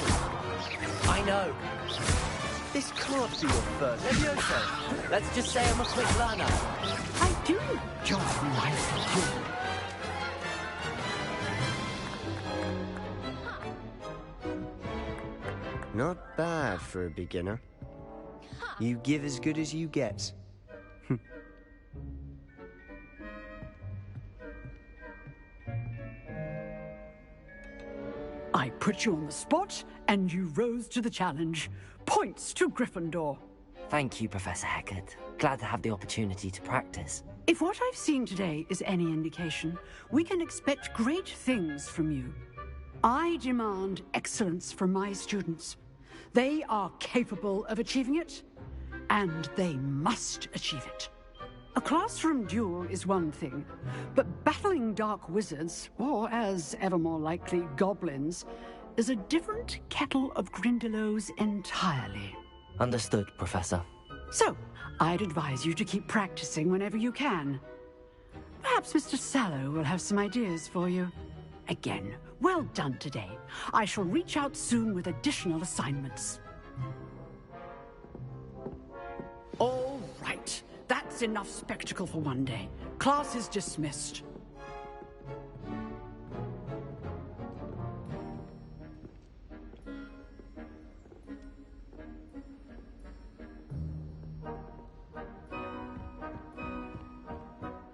I know. This can't be your first. Levioso! Let's just say I'm a quick learner. I do enjoy life. Not bad for a beginner. You give as good as you get. I put you on the spot, and you rose to the challenge. Points to Gryffindor. Thank you, Professor Hecat. Glad to have the opportunity to practice. If what I've seen today is any indication, we can expect great things from you. I demand excellence from my students. They are capable of achieving it, and they must achieve it. A classroom duel is one thing, but battling dark wizards, or as ever more likely, goblins, is a different kettle of Grindylows entirely. Understood, Professor. So, I'd advise you to keep practicing whenever you can. Perhaps Mr. Sallow will have some ideas for you. Again, well done today. I shall reach out soon with additional assignments. All right. That's enough spectacle for one day. Class is dismissed.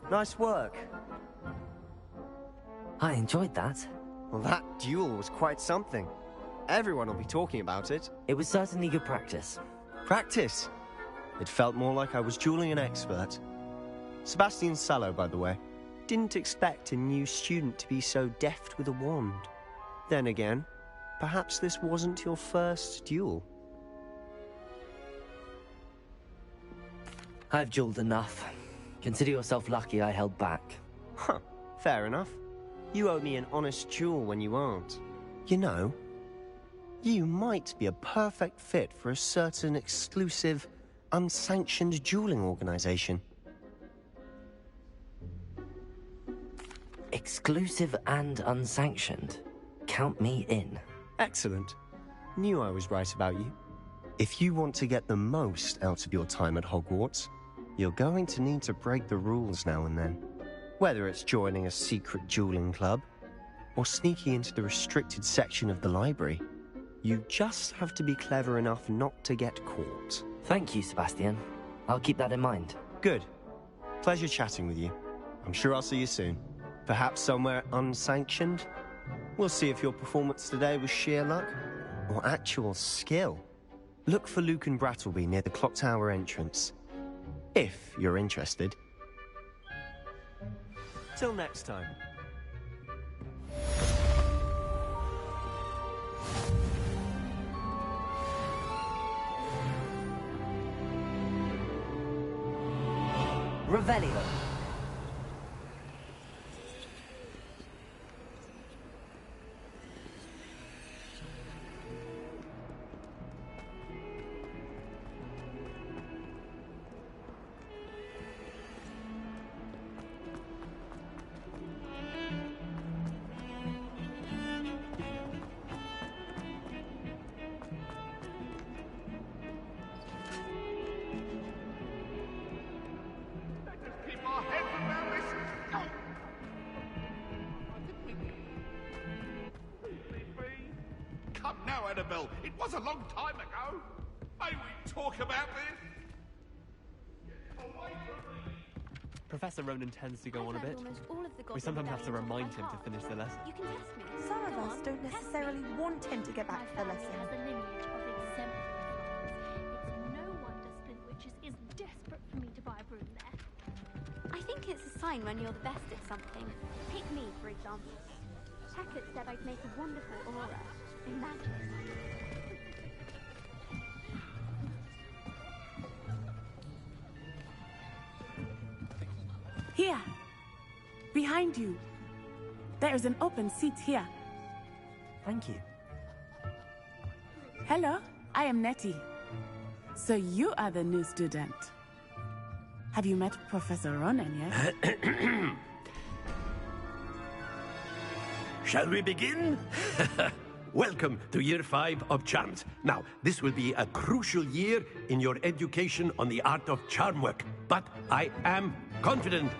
Nice work. I enjoyed that. Well, that duel was quite something. Everyone will be talking about it. It was certainly good practice. Practice? It felt more like I was dueling an expert. Sebastian Sallow, by the way. Didn't expect a new student to be so deft with a wand. Then again, perhaps this wasn't your first duel. I've dueled enough. Consider yourself lucky I held back. Huh, fair enough. You owe me an honest duel when you aren't. You know, you might be a perfect fit for a certain exclusive, unsanctioned dueling organization. Exclusive and unsanctioned. Count me in. Excellent. Knew I was right about you. If you want to get the most out of your time at Hogwarts, you're going to need to break the rules now and then. Whether it's joining a secret dueling club, or sneaking into the restricted section of the library, you just have to be clever enough not to get caught. Thank you, Sebastian. I'll keep that in mind. Good. Pleasure chatting with you. I'm sure I'll see you soon. Perhaps somewhere unsanctioned? We'll see if your performance today was sheer luck or actual skill. Look for Lucan Brattleby near the Clock Tower entrance. If you're interested. Till next time. Revelio. Annabelle, it was a long time ago. May we talk about this? Professor Ronan tends to go on a bit. We sometimes have to remind him to finish the lesson. You can test me. Some of us don't necessarily want him to get back to the lesson. Has a lineage of exemplary class. It's no wonder Splintwitches is desperate for me to buy a broom there. I think it's a sign when you're the best at something. Take me, for example. Hecat said I'd make a wonderful aura. Imagine. Here. Behind you. There is an open seat here. Thank you. Hello, I am Nettie. So you are the new student. Have you met Professor Ronan yet? Shall we begin? Welcome to Year 5 of Charms. Now, this will be a crucial year in your education on the art of charm work. But I am confident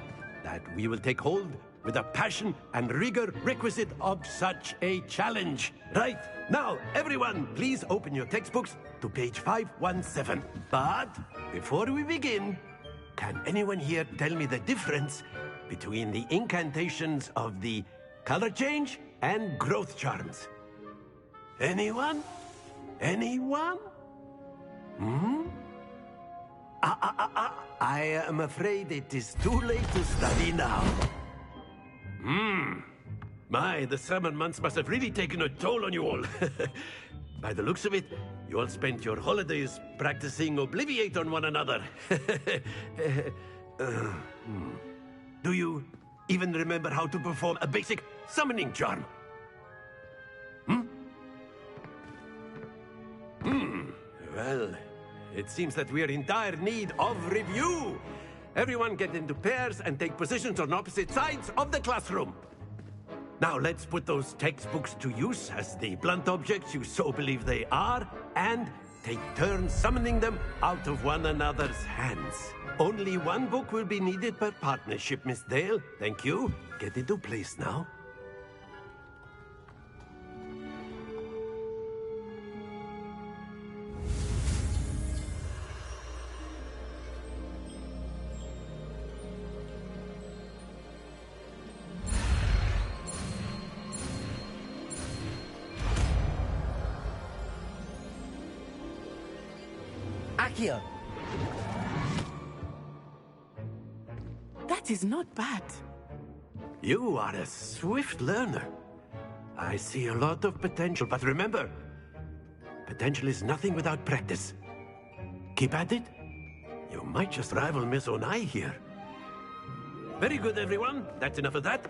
that we will take hold with the passion and rigor requisite of such a challenge. Right, now, everyone, please open your textbooks to page 517. But before we begin, Can anyone here tell me the difference between the incantations of the color change and growth charms? Anyone? Anyone? Hmm? I am afraid it is too late to study now. My, the summer months must have really taken a toll on you all. By the looks of it, you all spent your holidays practicing Obliviate on one another. Do you even remember how to perform a basic summoning charm? Well, it seems that we are in dire need of review. Everyone get into pairs and take positions on opposite sides of the classroom. Now let's put those textbooks to use as the blunt objects you so believe they are, and take turns summoning them out of one another's hands. Only one book will be needed per partnership, Miss Dale. Thank you. Get into place now. Accio! That is not bad. You are a swift learner. I see a lot of potential, but remember, potential is nothing without practice. Keep at it. You might just rival Miss Onai here. Very good, everyone. That's enough of that.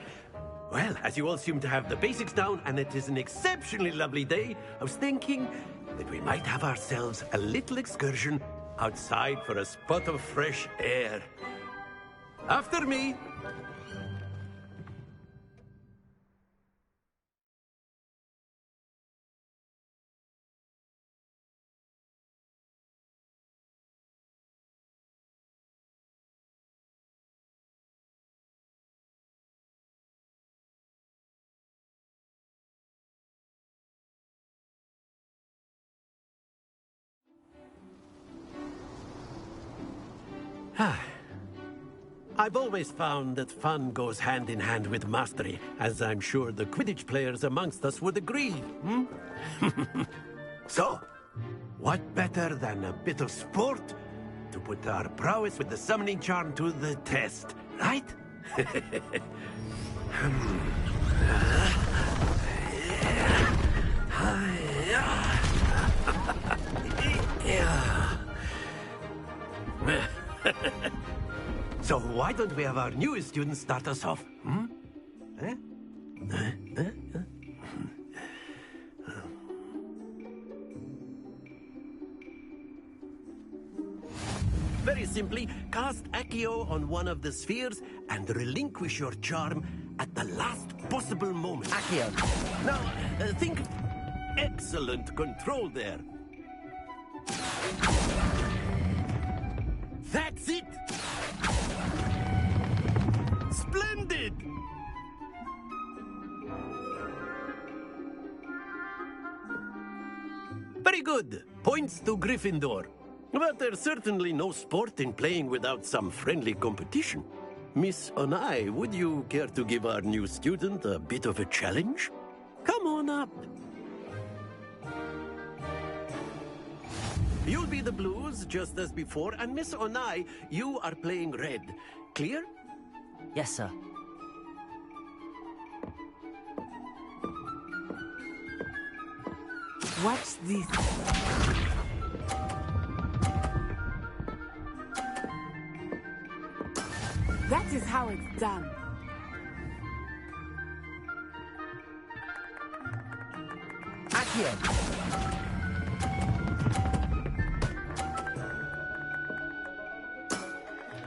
Well, as you all seem to have the basics down, and it is an exceptionally lovely day, I was thinking that we might have ourselves a little excursion outside for a spot of fresh air. After me! I've always found that fun goes hand in hand with mastery, as I'm sure the Quidditch players amongst us would agree. So, what better than a bit of sport to put our prowess with the summoning charm to the test, right? So why don't we have our newest student start us off? Very simply, cast Accio on one of the spheres and relinquish your charm at the last possible moment. Accio! Now, think excellent control there. That's it! Splendid! Very good. Points to Gryffindor. But there's certainly no sport in playing without some friendly competition. Miss Onai, would you care to give our new student a bit of a challenge? Come on up. You'll be the blues, just as before, and Miss Onai, you are playing red. Clear? Yes, sir. Watch this. That is how it's done. Accio!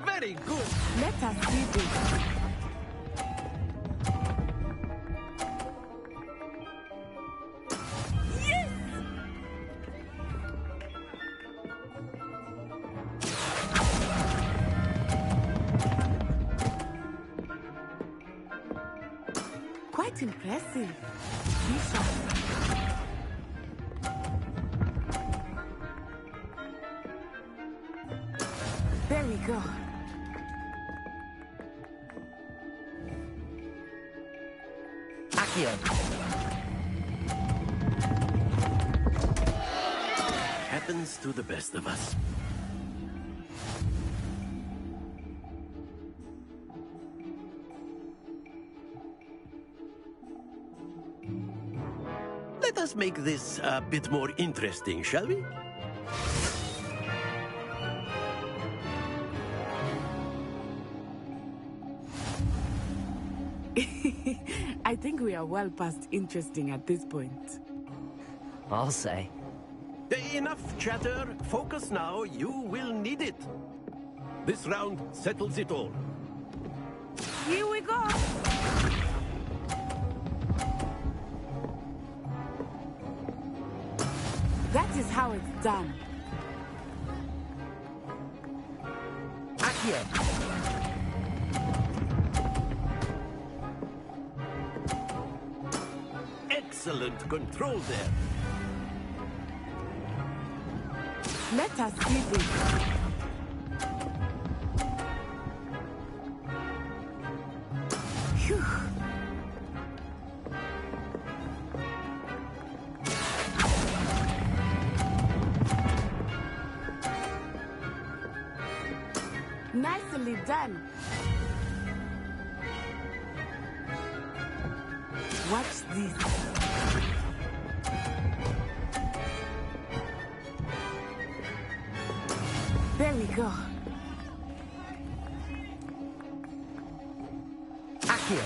Very good. Let us see this. Yes! Quite impressive. There we go. Happens to the best of us. Let us make this a bit more interesting, shall we? I think we are well past interesting at this point. I'll say. Enough chatter. Focus now. You will need it. This round settles it all. Here we go. That is how it's done. Accio. Excellent control there. Let us see this. Phew. Nicely done. Watch this. There we go. Accio.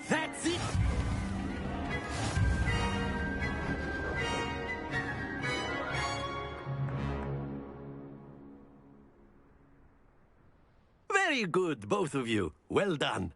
That's it. Very good, both of you. Well done.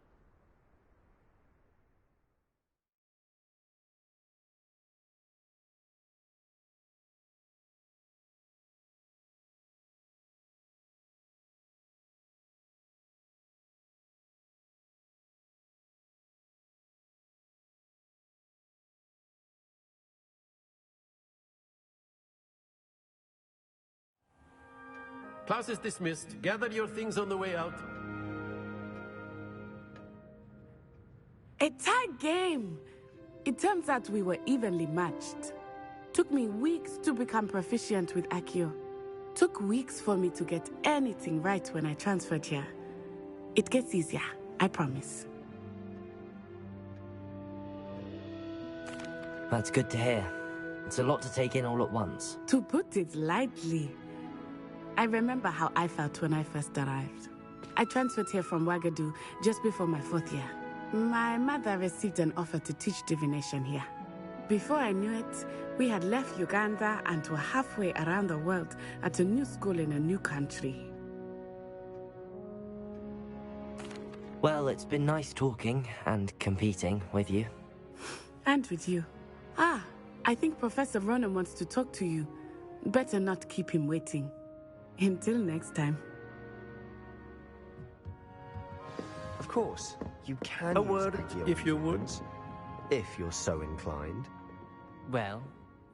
Class is dismissed. Gather your things on the way out. A tight game. It turns out we were evenly matched. Took me weeks to become proficient with Accio. Took weeks for me to get anything right when I transferred here. It gets easier, I promise. That's good to hear. It's a lot to take in all at once. To put it lightly, I remember how I felt when I first arrived. I transferred here from Wagadu just before my 4th year. My mother received an offer to teach divination here. Before I knew it, we had left Uganda and were halfway around the world at a new school in a new country. Well, it's been nice talking and competing with you. And with you. Ah, I think Professor Ronen wants to talk to you. Better not keep him waiting. Until next time. Of course, you can A use word, Accio if you would. influence, if you're so inclined. Well,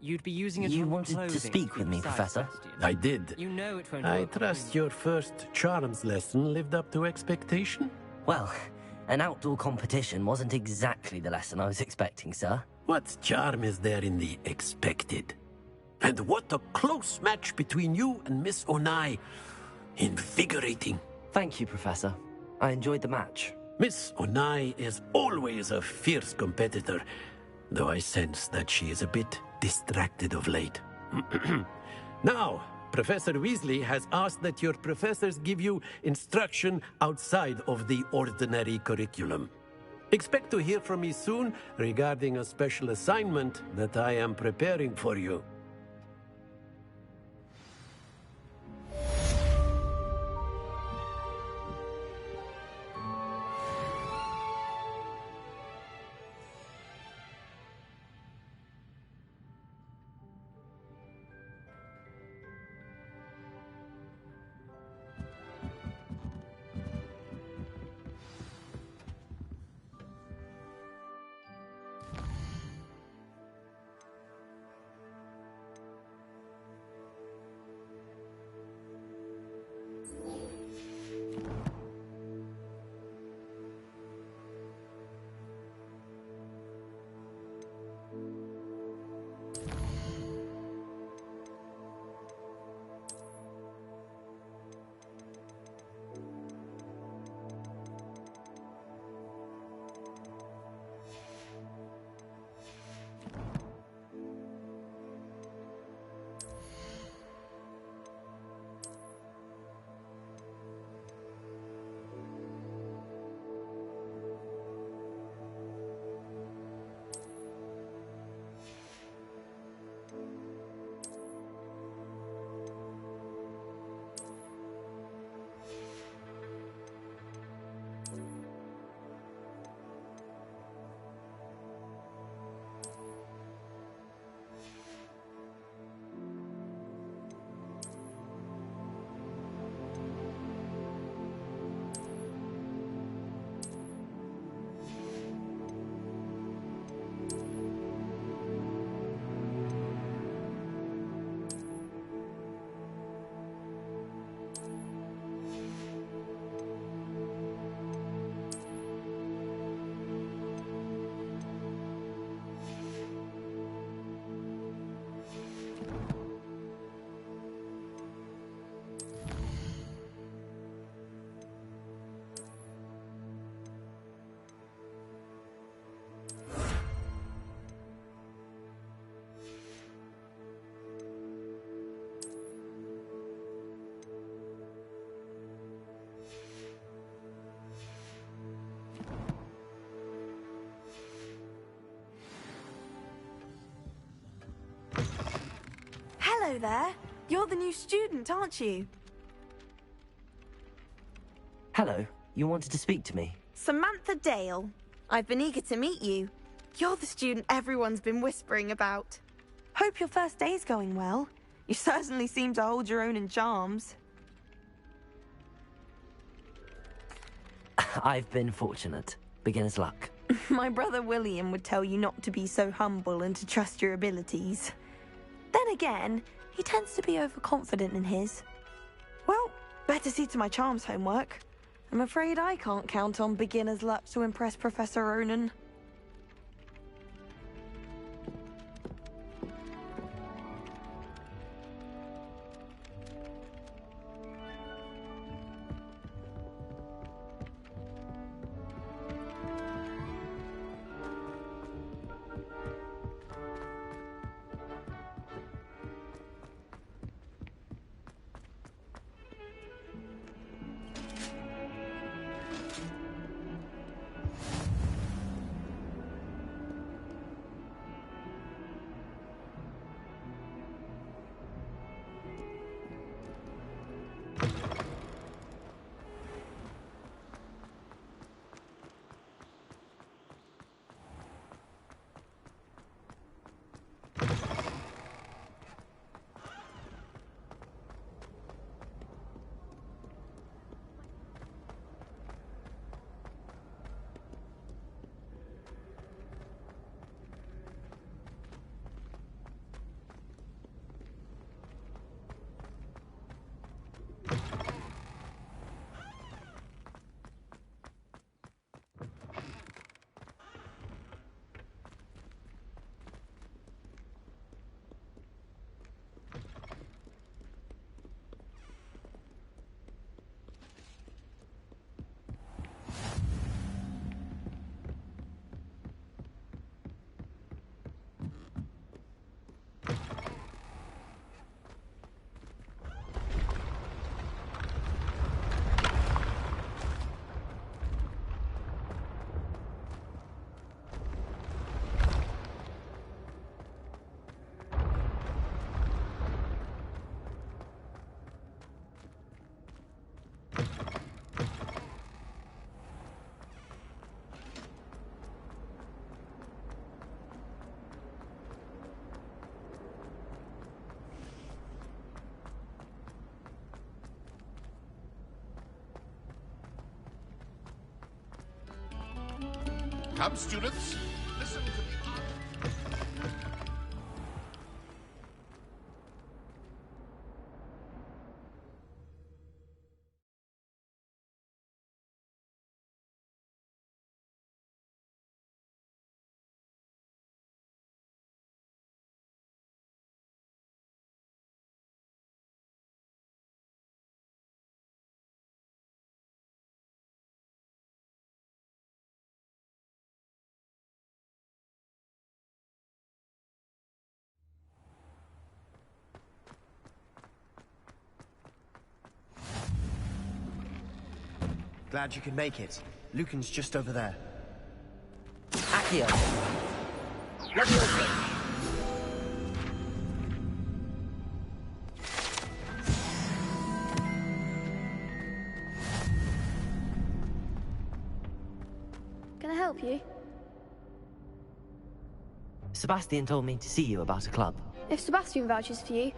you'd be using it You on wanted to clothing speak with me, besides Professor? questions. I did. You know it won't I work trust your first charms lesson lived up to expectation? Well, an outdoor competition wasn't exactly the lesson I was expecting, sir. What charm is there in the expected? And what a close match between you and Miss Onai. Invigorating. Thank you, Professor. I enjoyed the match. Miss Onai is always a fierce competitor, though I sense that she is a bit distracted of late. Now, Professor Weasley has asked that your professors give you instruction outside of the ordinary curriculum. Expect to hear from me soon regarding a special assignment that I am preparing for you. Hello there. You're the new student, aren't you? Hello, you wanted to speak to me? Samantha Dale. I've been eager to meet you. You're the student everyone's been whispering about. Hope your first day's going well. You certainly seem to hold your own in charms. I've been fortunate. Beginner's luck. My brother William would tell you not to be so humble and to trust your abilities. Then again, he tends to be overconfident in his. Well, better see to my charms homework. I'm afraid I can't count on beginner's luck to impress Professor Ronen. Come, students, listen to the... Glad you could make it. Lucan's just over there. Accio! Leviosa! Can I help you? Sebastian told me to see you about a club. If Sebastian vouches for you,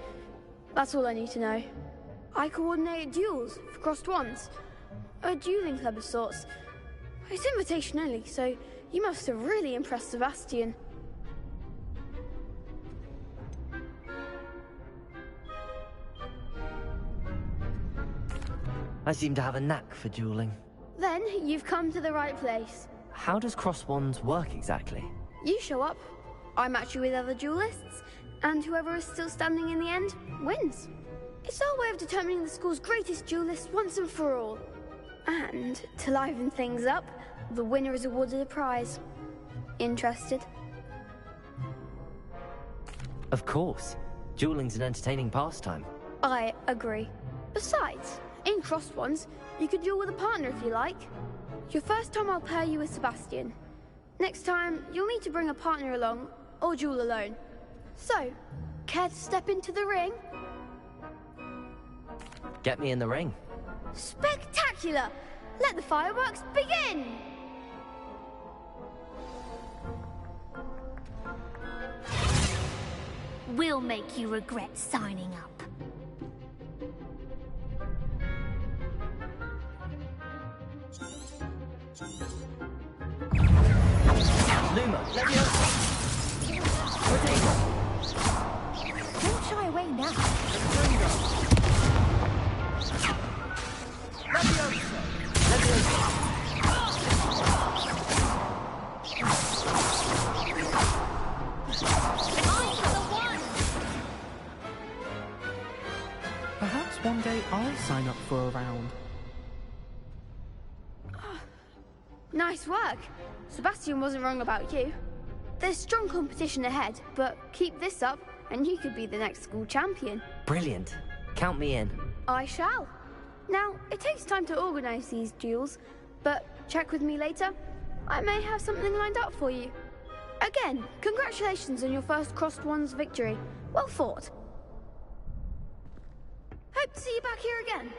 that's all I need to know. I coordinate duels for crossed ones. A dueling club of sorts. It's invitation only, so you must have really impressed Sebastian. I seem to have a knack for dueling. Then you've come to the right place. How does cross wands work exactly? You show up, I match you with other duelists, and whoever is still standing in the end wins. It's our way of determining the school's greatest duelist once and for all. And to liven things up, the winner is awarded a prize. Interested? Of course. Dueling's an entertaining pastime. I agree. Besides, in crossed ones, you could duel with a partner if you like. Your first time I'll pair you with Sebastian. Next time, you'll need to bring a partner along, or duel alone. So, Care to step into the ring? Get me in the ring. Spectacular! Let the fireworks begin! We'll make you regret signing up. Luma, Leviosa! Rodrigo! Don't shy away now. Leviosa! Leviosa! Perhaps one day I'll sign up for a round. Nice work. Sebastian wasn't wrong about you. There's strong competition ahead, but keep this up and you could be the next school champion. Brilliant. Count me in. I shall. Now, it takes time to organise these duels, but check with me later. I may have something lined up for you. Again, congratulations on your first Crossed Wands victory. Well fought. Hope to see you back here again.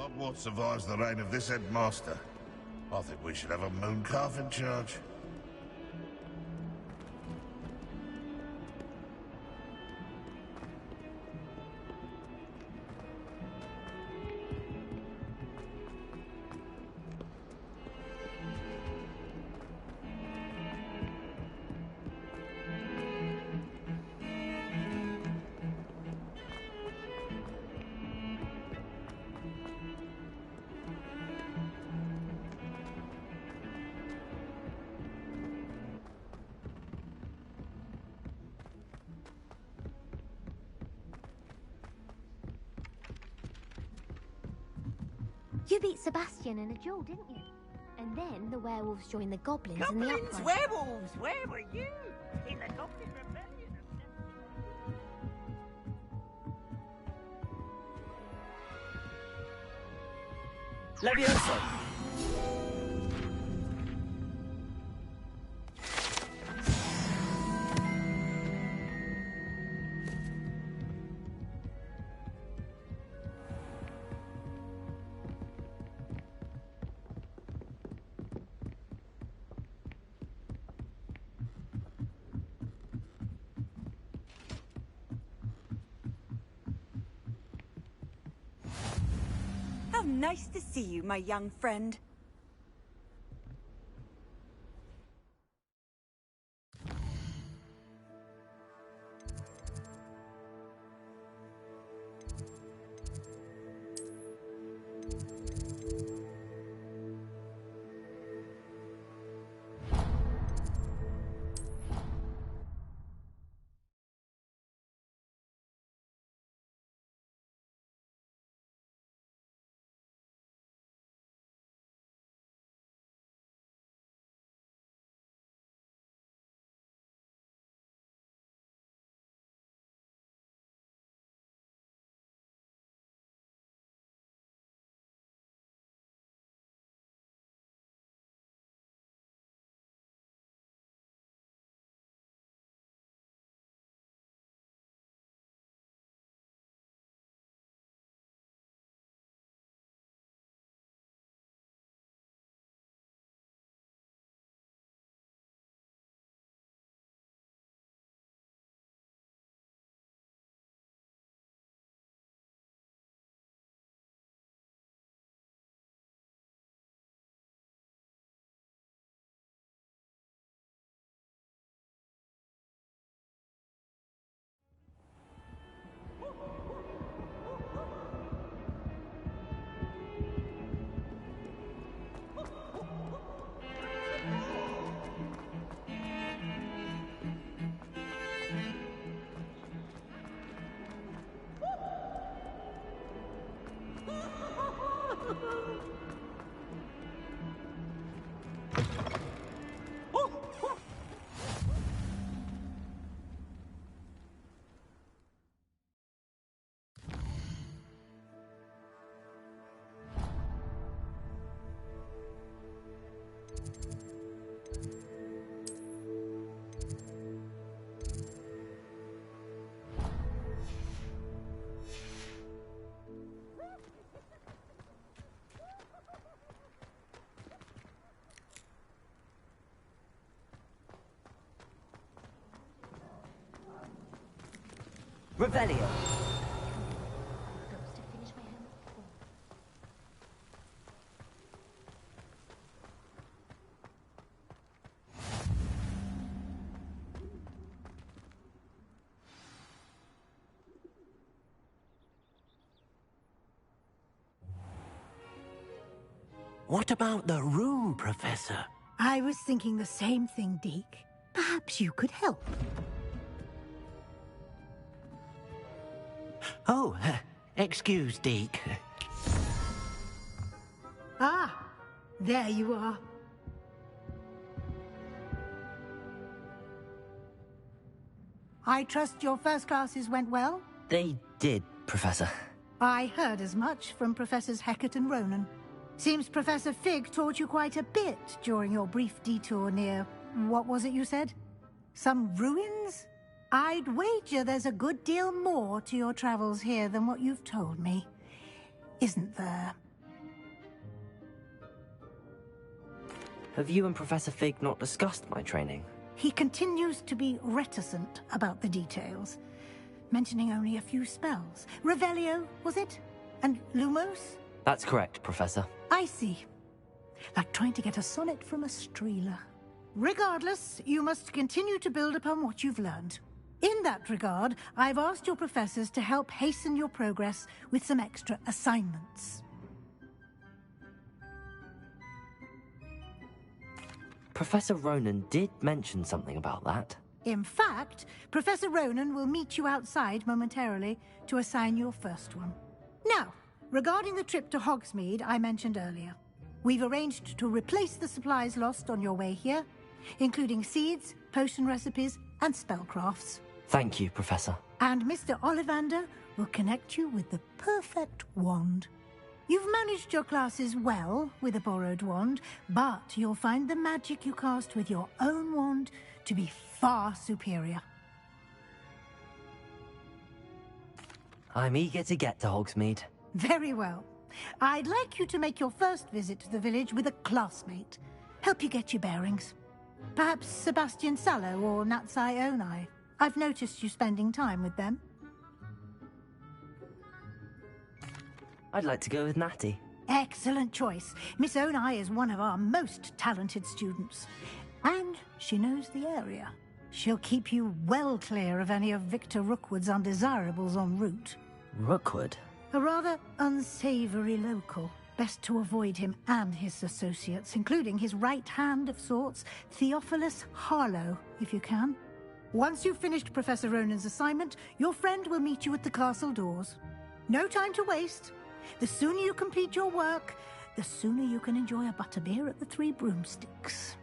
Hogwarts survives the reign of this headmaster, I think we should have a Mooncalf in charge. You beat Sebastian in a duel, didn't you? And then the werewolves joined the goblins in the Goblins, uprising. werewolves, where were you? In the Goblin Rebellion. Levioso! How nice to see you, my young friend. Revelio. What about the room, Professor? I was thinking the same thing, Deke. Perhaps you could help. Oh, excuse, Deke. Ah, there you are. I trust your first classes went well? They did, Professor. I heard as much from Professors Hecat and Ronan. Seems Professor Fig taught you quite a bit during your brief detour near... what was it you said? Some ruins? I'd wager there's a good deal more to your travels here than what you've told me. Isn't there? Have you and Professor Fig not discussed my training? He continues to be reticent about the details, mentioning only a few spells. Revelio, was it? And Lumos? That's correct, Professor. I see. Like trying to get a sonnet from a Streeler. Regardless, you must continue to build upon what you've learned. In that regard, I've asked your professors to help hasten your progress with some extra assignments. Professor Ronan did mention something about that. In fact, Professor Ronan will meet you outside momentarily to assign your first one. Now, regarding the trip to Hogsmeade I mentioned earlier, we've arranged to replace the supplies lost on your way here, including seeds, potion recipes, and spellcrafts. Thank you, Professor. And Mr. Ollivander will connect you with the perfect wand. You've managed your classes well with a borrowed wand, but you'll find the magic you cast with your own wand to be far superior. I'm eager to get to Hogsmeade. Very well. I'd like you to make your first visit to the village with a classmate. Help you get your bearings. Perhaps Sebastian Sallow or Natsai Onai. I've noticed you spending time with them. I'd like to go with Natty. Excellent choice. Miss Onai is one of our most talented students. And she knows the area. She'll keep you well clear of any of Victor Rookwood's undesirables en route. Rookwood? A rather unsavory local. Best to avoid him and his associates, including his right hand of sorts, Theophilus Harlow, if you can. Once you've finished Professor Ronan's assignment, your friend will meet you at the castle doors. No time to waste. The sooner you complete your work, the sooner you can enjoy a butterbeer at the Three Broomsticks.